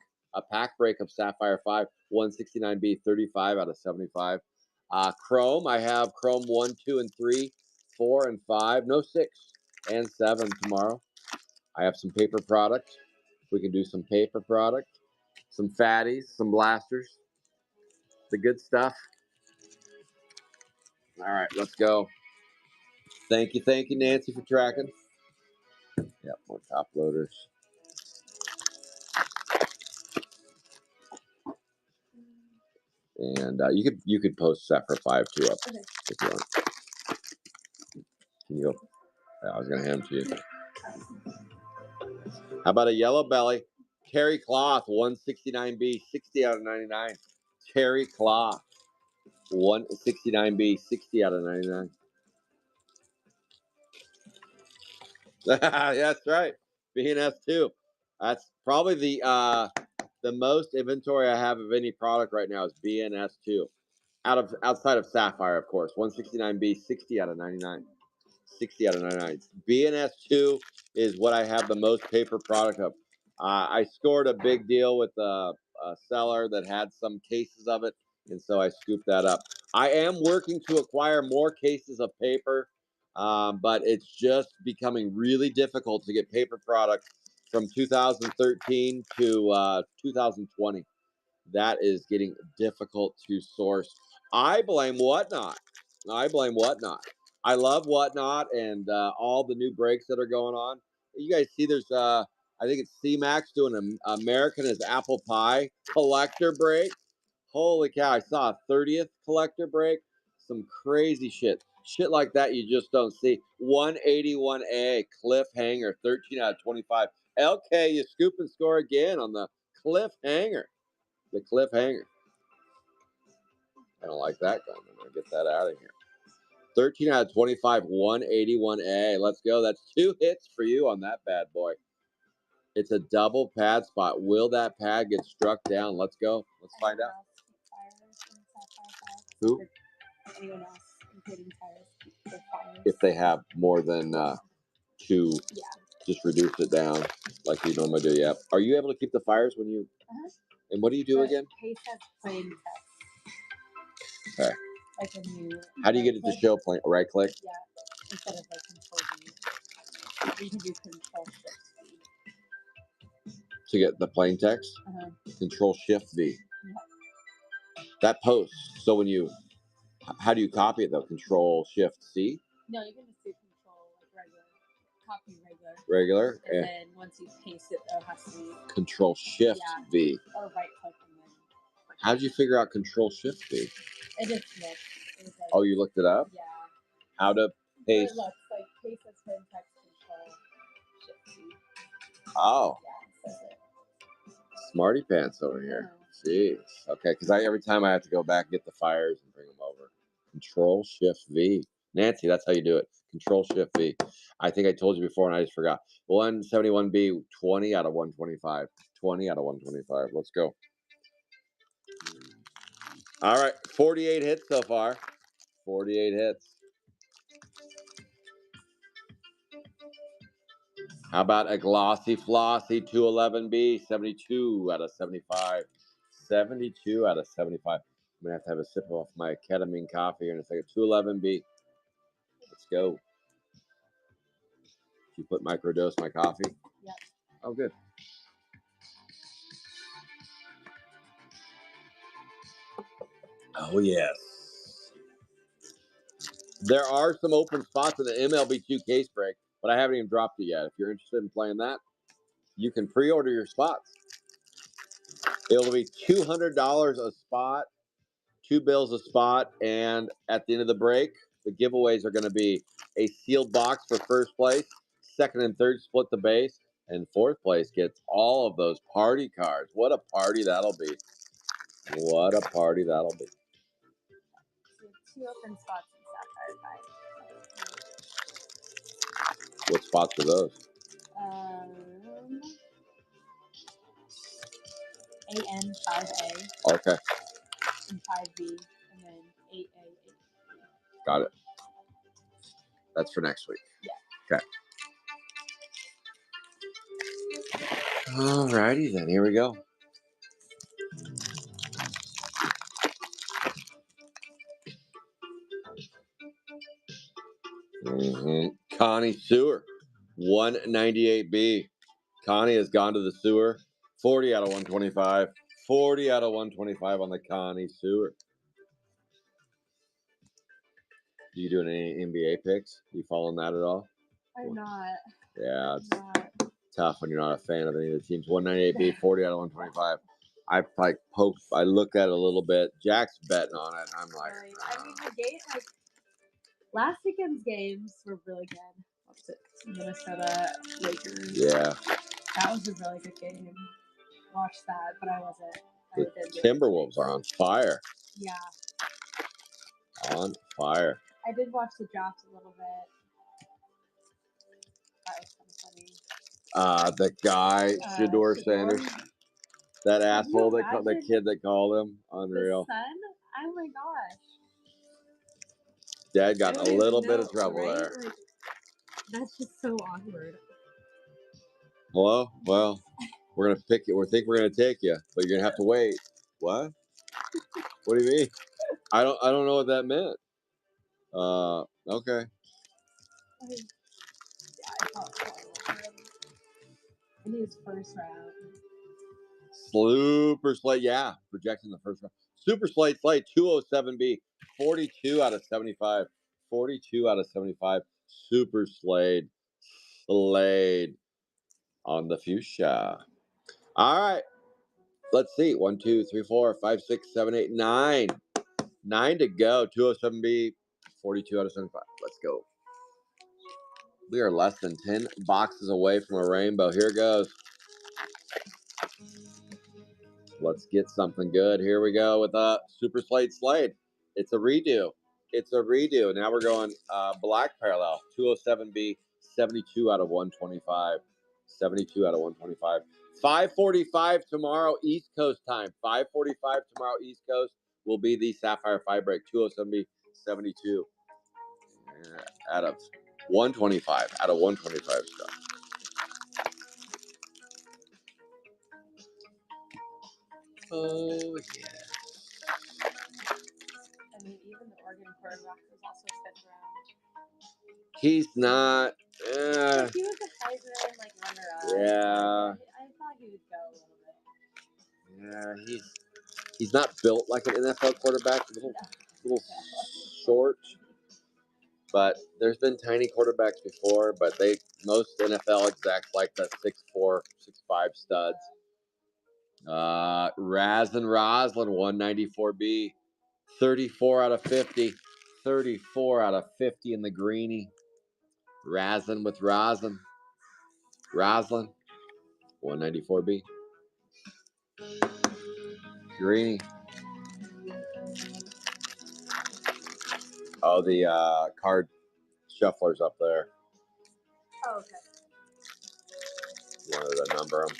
break of Sapphire 5, 169B, 35 out of 75. Chrome, I have Chrome 1, 2, and 3, 4, and 5. No 6 and 7 tomorrow. I have some paper product. We can do some paper product, some fatties, some blasters, the good stuff. All right, let's go. Thank you, Nancy, for tracking. Yep, more top loaders. And you could post Sapphire 5 too up if you want. Can you go? Yeah, I was gonna hand them to you. How about a yellow belly? Terry cloth, 169B, 60 out of 99. Terry cloth, 169B, 60 out of 99. That's right. B&S 2. That's probably the most inventory I have of any product right now is B&S 2. Outside of Sapphire, of course. 169B, 60 out of 99. 60 out of 99. B&S 2 is what I have the most paper product of. I scored a big deal with a seller that had some cases of it, and so I scooped that up. I am working to acquire more cases of paper, but it's just becoming really difficult to get paper product from 2013 to 2020. That is getting difficult to source. I blame Whatnot. I love Whatnot and all the new breaks that are going on. You guys see there's, I think it's C-Max doing an American as Apple Pie collector break. Holy cow, I saw a 30th collector break. Some crazy shit. Shit like that you just don't see. 181A cliffhanger, 13 out of 25. LK, you scoop and score again on the cliffhanger. The cliffhanger. I don't like that gun. I'm going to get that out of here. 13 out of 25, 181A. Let's go. That's 2 hits for you on that bad boy. It's a double pad spot. Will that pad get struck down? Let's go. Let's find out. Who? Anyone else, including tires. If they have more than 2, just reduce it down like you normally do. Yeah. Are you able to keep the fires when you... And what do you do again? Case has plain text. Okay. Like when you... How do you get it to show plain? Right click? Yeah. Instead of like control V. You can do control shift V. To get the plain text? Control shift V. That posts. So when you... How do you copy it though? Control shift C? No, you can just do control like regular. Copy regular. And then once you paste it, it has to be Control Shift V. Or right click and then. How did you figure out Control Shift V? It just looks. It was like, oh, you looked it up? Yeah. How to paste? It looks like paste as plain text Control Shift V. Oh. Yeah, it says it. Smarty pants over here. Jeez. Okay, because every time I have to go back and get the fires and bring them over. Control Shift V. Nancy, that's how you do it. Control Shift V. I think I told you before and I just forgot. 171B, 20 out of 125. 20 out of 125. Let's go. All right, 48 hits so far. 48 hits. How about a glossy flossy 211B, 72 out of 75. 72 out of 75. I'm going to have a sip off my ketamine coffee here in a second. 211B. Let's go. Did you put microdose my coffee? Yep. Oh, good. Oh, yes. There are some open spots in the MLB2 case break, but I haven't even dropped it yet. If you're interested in playing that, you can pre-order your spots. It'll be $200 a spot, 2 bills a spot, and at the end of the break, the giveaways are going to be a sealed box for first place, second and third split the base, and fourth place gets all of those party cards. What a party that'll be. What a party that'll be. So 2 open spots in Sapphire 5. What spots are those? AN 5A. Okay. And 5B. And then 8A. Got it. That's for next week. Yeah. Okay. Alrighty then, here we go. Connie Sewer, 198B. Connie has gone to the sewer. 40 out of 125. 40 out of 125 on the Connie Sewer. Do you do any NBA picks? Do you following that at all? I'm not. Yeah, it's tough when you're not a fan of any of the teams. 198B, 40 out of 125. I look at it a little bit. Jack's betting on it. I'm like, I mean, the game, like last weekend's games were really good. What's it? Minnesota Lakers. Yeah. That was a really good game. Watched that, but I wasn't. The Timberwolves are on fire. Yeah. On fire. I did watch the draft a little bit. That was kind of funny. The guy, Shedeur Sanders. That asshole, the kid that called him. Unreal. The son? Oh my gosh. Dad got in a little bit of trouble there. Like, that's just so awkward. Hello? Well, we're gonna pick you. We think we're gonna take you, but you're gonna have to wait. What? What do you mean? I don't know what that meant. Okay. Yeah, I thought so. In his first round. Super Slate, yeah. Projecting the first round. Super Slate, 207B. 42 out of 75. 42 out of 75. Super Slade. Slade on the fuchsia. All right. Let's see. 1, 2, 3, 4, 5, 6, 7, 8, 9. 9 to go. 207B. 42 out of 75. Let's go. We are less than 10 boxes away from a rainbow. Here goes. Let's get something good. Here we go with a Super Slade. It's a redo. It's a redo. Now we're going black parallel. 207B, 72 out of 125. 72 out of 125. 5:45 tomorrow East Coast time. 5:45 tomorrow East Coast will be the Sapphire 5 break. 207B, 72 out of 125. Out of 125 stuff. Oh, yeah. I mean, even the Oregon Corn Rock was also fifth round. He's not. He was a Heisman runner-up. Yeah. I thought he would go a little bit. Yeah, he's not built like an NFL quarterback. A little short. But there's been tiny quarterbacks before, but most NFL execs like the 6'4", 6'5" studs. Roslin, 194B, 34 out of 50. 34 out of 50 in the greenie. Roslin with Roslin. 194B. Greenie. Oh, the card shuffler's up there. Oh, okay. Wanted to number them.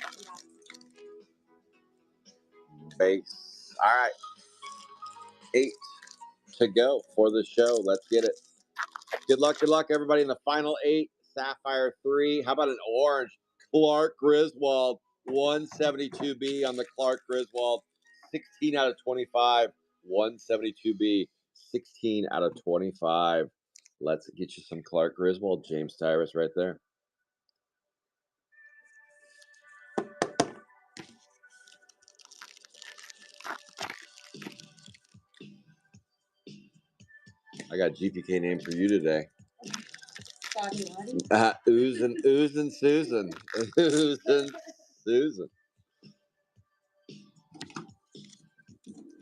Base. All right. 8 to go for the show. Let's get it. Good luck, everybody, in the final 8. Sapphire 3. How about an orange? Clark Griswold, 172B on the Clark Griswold. 16 out of 25. 172B. 16 out of 25. Let's get you some Clark Griswold. James Tyrus right there. I got GPK name for you today. Oozin' Susan. Oozin' Susan.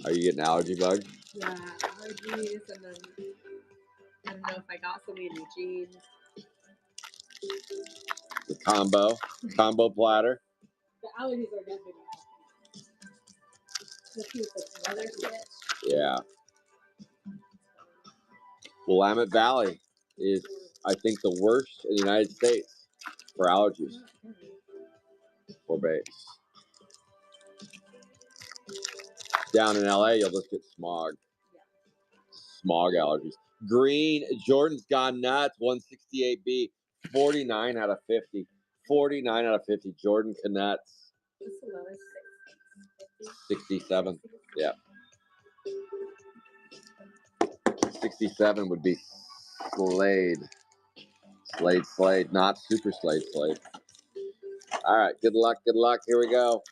Are you getting allergy bug? Yeah, allergies, and then I don't know if I got something in the jeans. The combo platter. The allergies are definitely not. Let's see what this weather shit. Yeah. Willamette Valley is, I think, the worst in the United States for allergies. For base. Down in LA, you'll just get smog. Smog allergies. Green, Jordan's gone nuts. 168B, 49 out of 50. 49 out of 50. Jordan Connets. What's the lowest? 67. Yeah. 67 would be Slade. Slade. Not Super Slade. All right. Good luck. Here we go.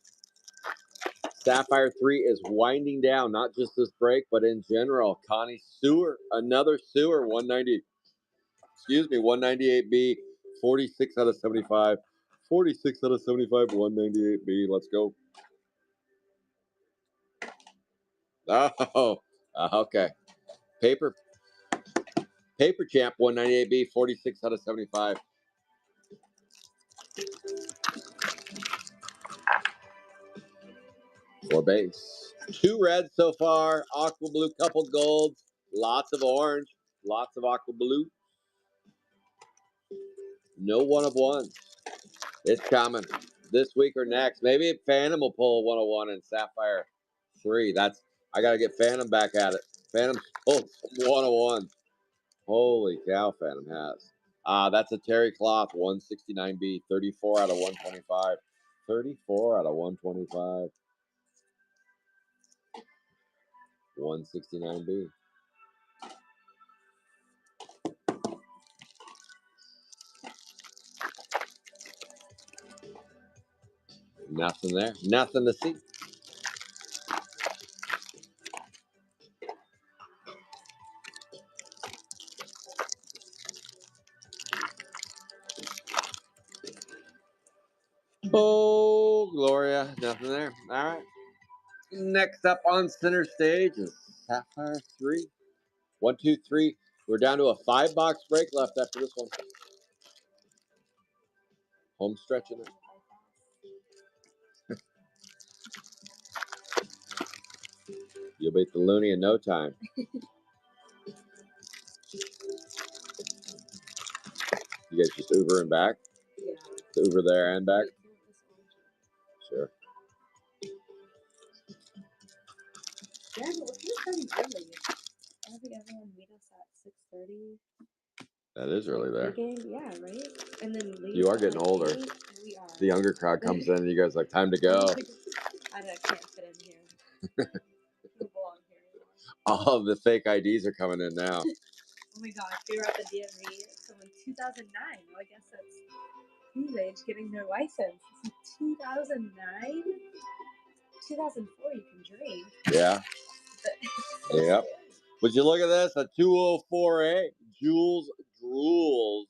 Sapphire 3 is winding down, not just this break, but in general. Connie Sewer, another Sewer, 190. 198B, 46 out of 75. 46 out of 75, 198B. Let's go. Oh, okay. Paper Champ, 198B, 46 out of 75. For base. 2 reds so far. Aqua blue, couple golds. Lots of orange. Lots of aqua blue. No one of ones. It's coming this week or next. Maybe Phantom will pull 101 and Sapphire 3. I gotta get Phantom back at it. Phantom's pulled some 101. Holy cow, Phantom has. That's a Terry Cloth 169B, 34 out of 125. 34 out of 125. 169B. Nothing there. Nothing to see. Oh, Gloria. Nothing there. All right. Next up on center stage is Sapphire 3. 1, 2, 3. We're down to a 5-box break left after this one. Home stretch in it. You'll beat the loony in no time. You guys just Uber and back? Yeah. Uber there and back? Sure. Yeah, but we're starting early. I think everyone meet us at 6:30. That is early there. Yeah, right? And then leave. You are getting older. 8. We are. The younger crowd comes in and you guys like, time to go. I can't fit in here. Don't belong here anymore. All of the fake IDs are coming in now. Oh my gosh, we were at the DMV so in 2009. Well, I guess that's whose age getting their license. 2009? 2004 you can drink. Yeah. Yep. Would you look at this? A 204A. Jules Drools.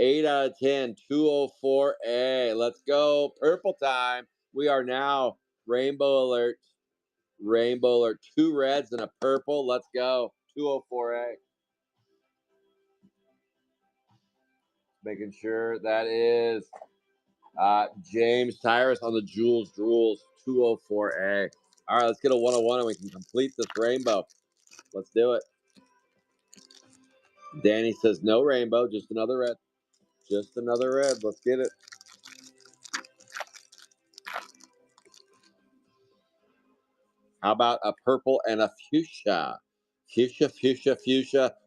8 out of 10. 204A. Let's go. Purple time. We are now Rainbow Alert. 2 reds and a purple. Let's go. 204A. Making sure that is James Tyrus on the Jules Drools. 204A. All right, let's get a 101 and we can complete this rainbow. Let's do it. Danny says no rainbow, just another red. Just another red. Let's get it. How about a purple and a fuchsia? Fuchsia.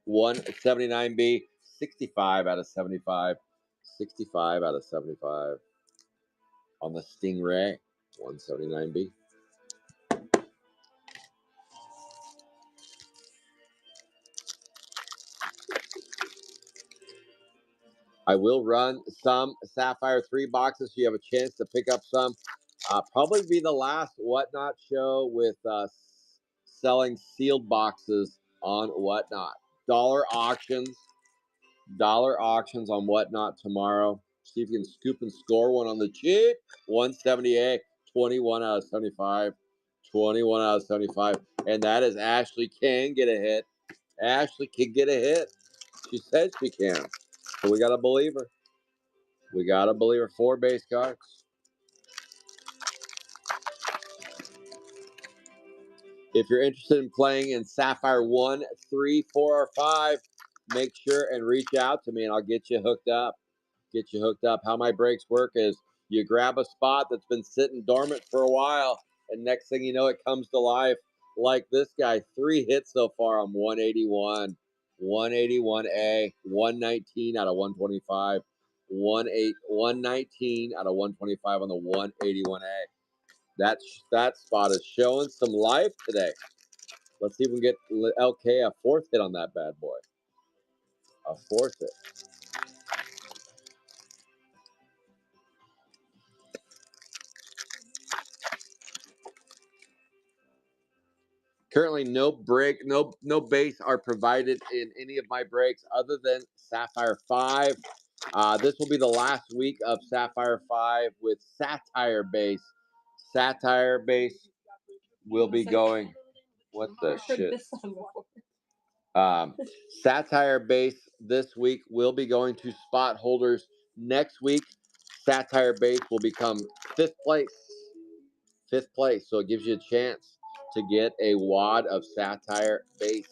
179B. 65 out of 75. 65 out of 75. On the Stingray. 179B. I will run some Sapphire 3 boxes so you have a chance to pick up some. Probably be the last Whatnot show with selling sealed boxes on Whatnot. Dollar auctions on Whatnot tomorrow. See if you can scoop and score one on the cheap. 178, 21 out of 75. 21 out of 75. And that is Ashley can get a hit. Ashley can get a hit. She said she can. So we got to believe her. 4 base cards. If you're interested in playing in Sapphire 1, 3, 4, or 5, make sure and reach out to me and I'll get you hooked up. How my breaks work is you grab a spot that's been sitting dormant for a while, and next thing you know, it comes to life. Like this guy, 3 hits so far on 181. 181A, 119 out of 125. 119 out of 125 on the 181A. That spot is showing some life today. Let's see if we can get LK a fourth hit on that bad boy. A fourth hit. Currently, no base are provided in any of my breaks other than Sapphire 5. This will be the last week of Sapphire 5 with Satire base. Satire base will be going. What the shit? Satire base this week will be going to spot holders. Next week, Satire base will become fifth place. Fifth place. So it gives you a chance to get a wad of Satire base.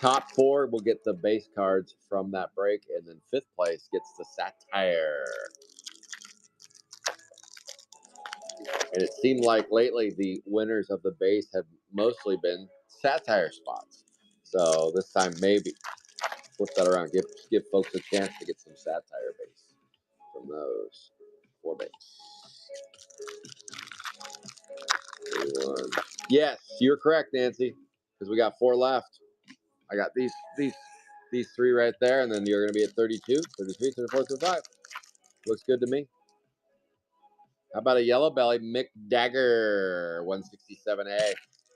Top four will get the base cards from that break, and then fifth place gets the Satire. And it seemed like lately the winners of the base have mostly been Satire spots. So this time maybe flip that around, give folks a chance to get some Satire base from those four base. Yes, you're correct, Nancy, because we got four left. I got these three right there, and then you're going to be at 32, 33, 34, 35. Looks good to me. How about a yellow belly McDagger 167A?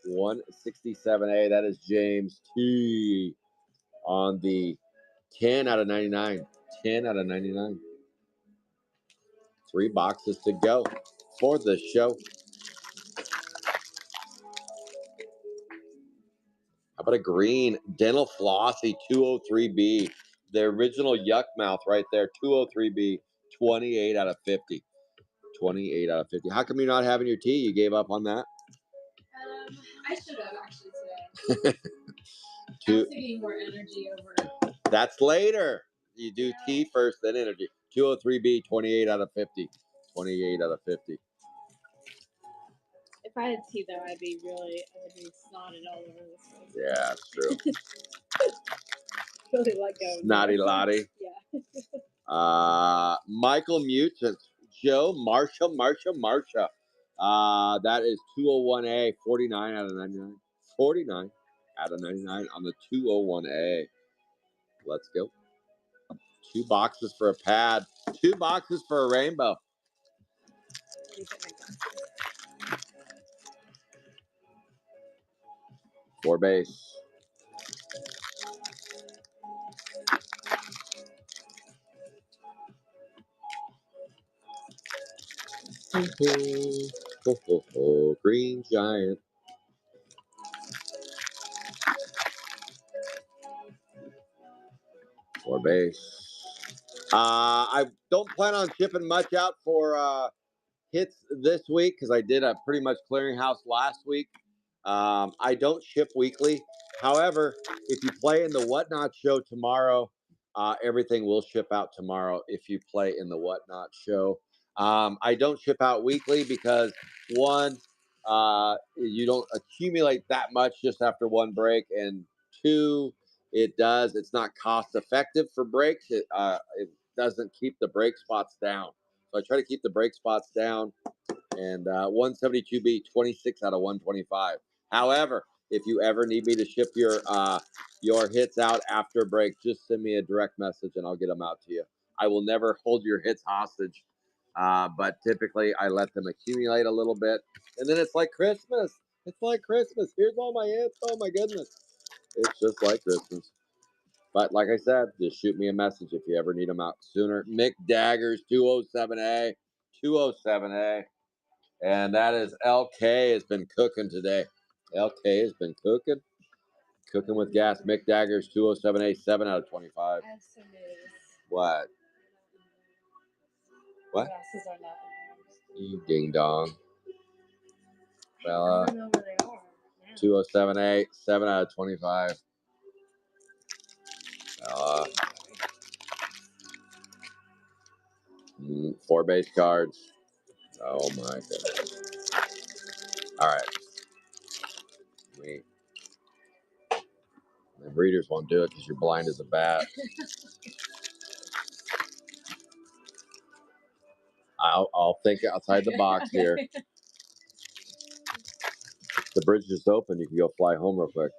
167A. That is James T on the 10 out of 99. 10 out of 99. 3 boxes to go for the show. How about a green Dental Flossy 203B? The original Yuck Mouth right there. 203B. 28 out of 50. 28 out of 50. How come you're not having your tea? You gave up on that? I should have actually today. I was thinking more energy over. That's later. You do tea first, then energy. 203B, 28 out of 50. 28 out of 50. If I had tea, though, I would be snotted all over this place. Yeah, that's true. Really let go. Snotty Lottie. Yeah. Michael Mutant. Joe Marsha. That is 201A, 49 out of 99. 49 out of 99 on the 201A. Let's go. 2 boxes for a pad. 2 boxes for a rainbow. 4 base. Green Giant. For base. I don't plan on shipping much out for hits this week because I did a pretty much clearinghouse last week. I don't ship weekly. However, if you play in the Whatnot show tomorrow, everything will ship out tomorrow if you play in the Whatnot show. I don't ship out weekly because one, you don't accumulate that much just after one break, and two, it's not cost effective for breaks. It doesn't keep the break spots down. So I try to keep the break spots down. And 172B, 26 out of 125. However, if you ever need me to ship your hits out after break, just send me a direct message and I'll get them out to you. I will never hold your hits hostage, but typically I let them accumulate a little bit. And then it's like Christmas. It's like Christmas. Here's all my hits. Oh, my goodness. It's just like Christmas. But like I said, just shoot me a message if you ever need them out sooner. Mick Daggers, 207A. 207A. And that is LK has been cooking today. LK has been cooking. Cooking with gas. Mick Daggers, 207A, 7 out of 25. What? What? You ding dong. Bella. I don't know where they are. 207A, 7 out of 25. Bella. 4 base cards. Oh my goodness. All right. Wait. The breeders won't do it because you're blind as a bat. I'll think outside the box here. The bridge is open. You can go fly home real quick.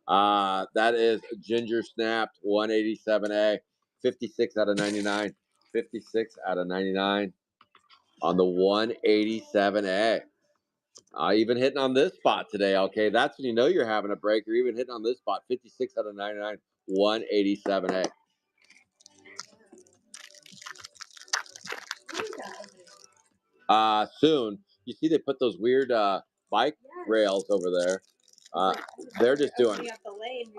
That is Ginger Snapped 187A, 56 out of 99. 56 out of 99 on the 187A. Even hitting on this spot today, okay? That's when you know you're having a break. You're even hitting on this spot, 56 out of 99, 187A. Soon. You see they put those weird bike rails over there. They're just doing,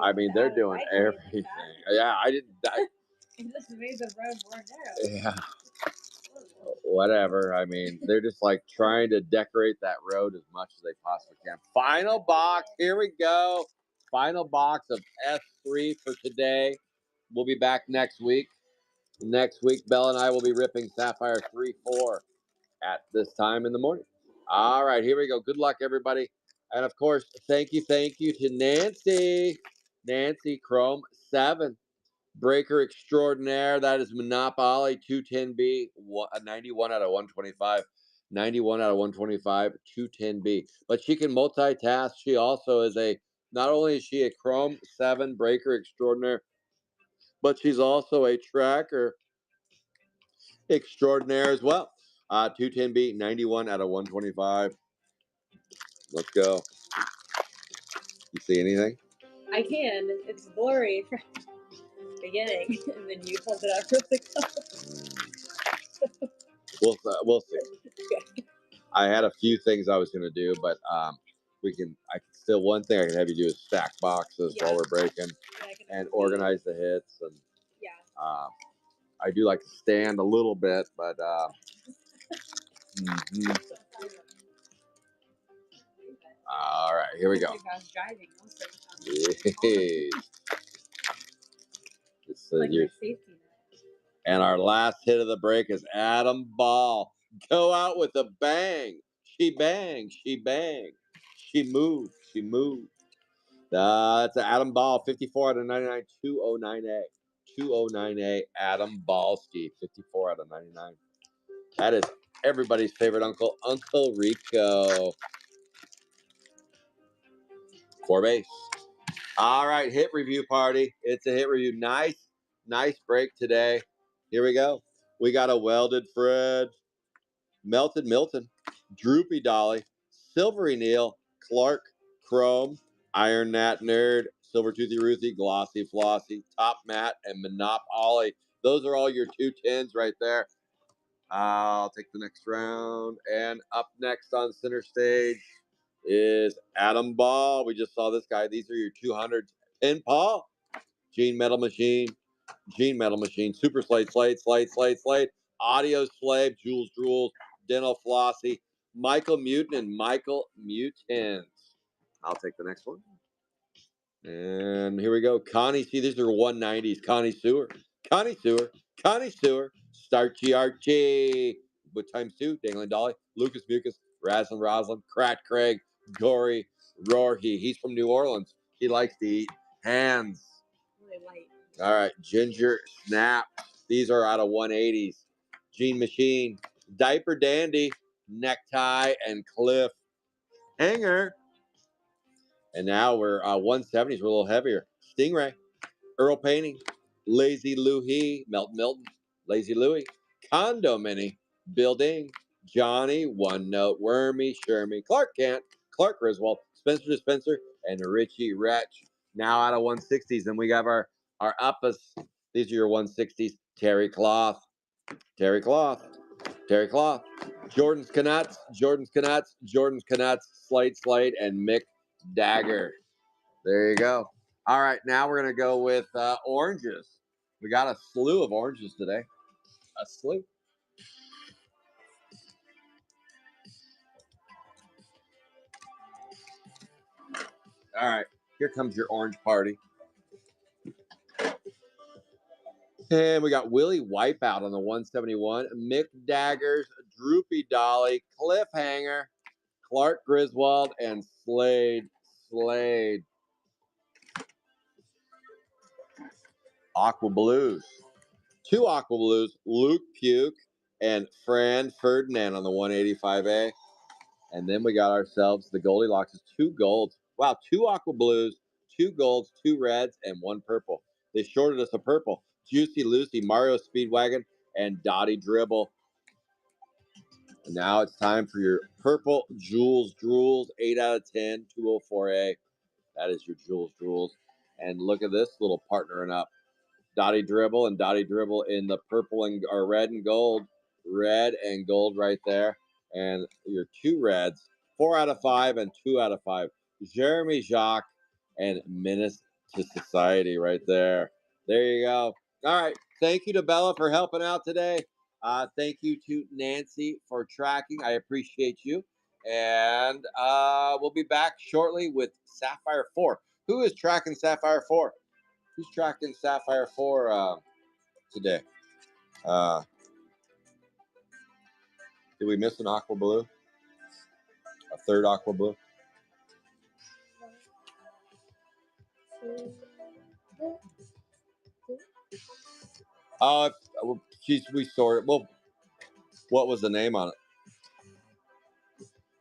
I mean, they're doing everything. Yeah, I didn't. It just made the road more narrow. Yeah. Whatever. I mean, they're just like trying to decorate that road as much as they possibly can. Final box. Here we go. Final box of S3 for today. We'll be back next week. Next week, Belle and I will be ripping Sapphire 3-4 at this time in the morning. All right, here we go. Good luck, everybody. And of course, thank you to Nancy. Nancy Chrome 7. Breaker extraordinaire. That is Monopoly 210B, 91 out of 125. 91 out of 125, 210B. But she can multitask. She also is not only is she a Chrome 7 breaker extraordinaire, but she's also a tracker extraordinaire as well. 210B, 91 out of 125. Let's go. You see anything? I can. It's blurry from the beginning, and then you hold it up really close. We'll see. I had a few things I was going to do, but I can still, one thing I can have you do is stack boxes while we're breaking and organize the hits. And I do like to stand a little bit, but all right, here we go. And our last hit of the break is Adam Ball. Go out with a bang. She banged. She banged. She moved. She moved. That's Adam Ball, 54 out of 99, 209A. 209A, Adam Ballski, 54 out of 99. That is everybody's favorite uncle, Uncle Rico. Core base. All right, hit review party. It's a hit review. Nice break today. Here we go. We got a Welded Fred, Melted Milton, Droopy Dolly, Silvery Neil, Clark Chrome, Iron Nat Nerd, Silver Toothy Ruthie, Glossy Flossy, Top Mat, and Monopoly. Those are all your 210s right there. I'll take the next round. And up next on center stage is Adam Ball. We just saw this guy. These are your 200s. Pin Paul, Gene Metal Machine, Super Slate, Audio Slave, Jules Drools, Dental Flossie, Michael Mutant, and Michael Mutant. I'll take the next one. And here we go. Connie, see, these are 190s. Connie Sewer, Starchy Archie, with times 2, Dangling Dolly, Lucas Mucus, Raslin Roslin, Crack Craig, Gory, Roarkey. He's from New Orleans. He likes to eat hands. Really light. All right, Ginger Snap. These are out of 180s. Gene Machine, Diaper Dandy, Necktie, and Cliff Hanger. And now we're 170s. We're a little heavier. Stingray, Earl Painting, Lazy Louie, Milton, Lazy Louie, Condo Mini, Building, Johnny, One Note, Wormy, Shermy, Clark Kent, Clark Griswold, Spencer Dispenser, and Richie Wretch. Now out of 160s. And we got our uppers. These are your 160s. Terry Cloth, Jordan's Canuts, Slate, and Mick Dagger. There you go. All right, now we're going to go with oranges. We got a slew of oranges today. A slew. All right, here comes your orange party. And we got Willie Wipeout on the 171. Mick Daggers, Droopy Dolly, Cliffhanger, Clark Griswold, and Slade. Aqua Blues. 2 Aqua Blues, Luke Puke, and Fran Ferdinand on the 185A. And then we got ourselves the Goldilocks, 2 golds. Wow, 2 aqua blues, 2 golds, 2 reds, and 1 purple. They shorted us a purple. Juicy Lucy, Mario Speedwagon, and Dottie Dribble. And now it's time for your purple Jules Drools, 8 out of 10, 204A. That is your Jules Drools. And look at this little partnering up. Dottie Dribble and Dottie Dribble in the purple and or red and gold. Red and gold right there. And your 2 reds, 4 out of 5 and 2 out of 5. Jeremy Jacques and Menace to Society right there. There you go. All right. Thank you to Bella for helping out today. Thank you to Nancy for tracking. I appreciate you. And we'll be back shortly with Sapphire 4. Who is tracking Sapphire 4? Who's tracking Sapphire 4 today? Did we miss an aqua blue? A third aqua blue? We sorted. Well, what was the name on it?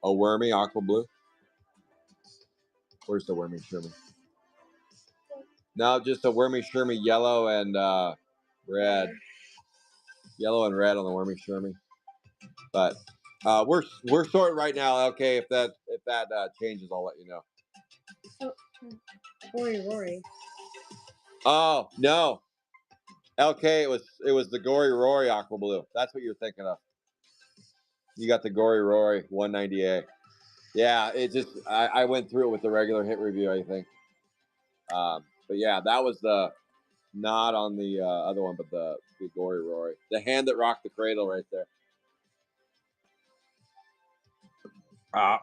A wormy aqua blue? Where's the wormy shirmy? No, just a wormy shirmy yellow and red. Yellow and red on the wormy shirmy. But we're sorted right now. Okay, if that changes, I'll let you know. Rory. Oh no. LK, it was the Gory Rory aqua blue. That's what you're thinking of. You got the Gory Rory 190A. Yeah, it just I went through it with the regular hit review, I think. But yeah, that was the not on the other one, but the Gory Rory, the hand that rocked the cradle right there.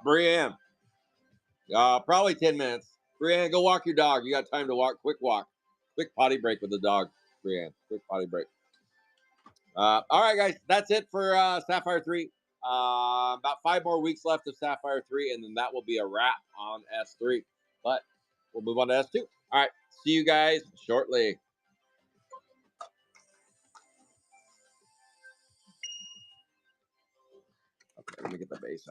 Brienne, probably 10 minutes. Brienne, go walk your dog. You got time to walk. Quick walk, quick potty break with the dog. Brienne, quick potty break. All right, guys, that's it for Sapphire 3. About 5 more weeks left of Sapphire 3, and then that will be a wrap on S3. But we'll move on to S2. All right, see you guys shortly. Okay, let me get the base out.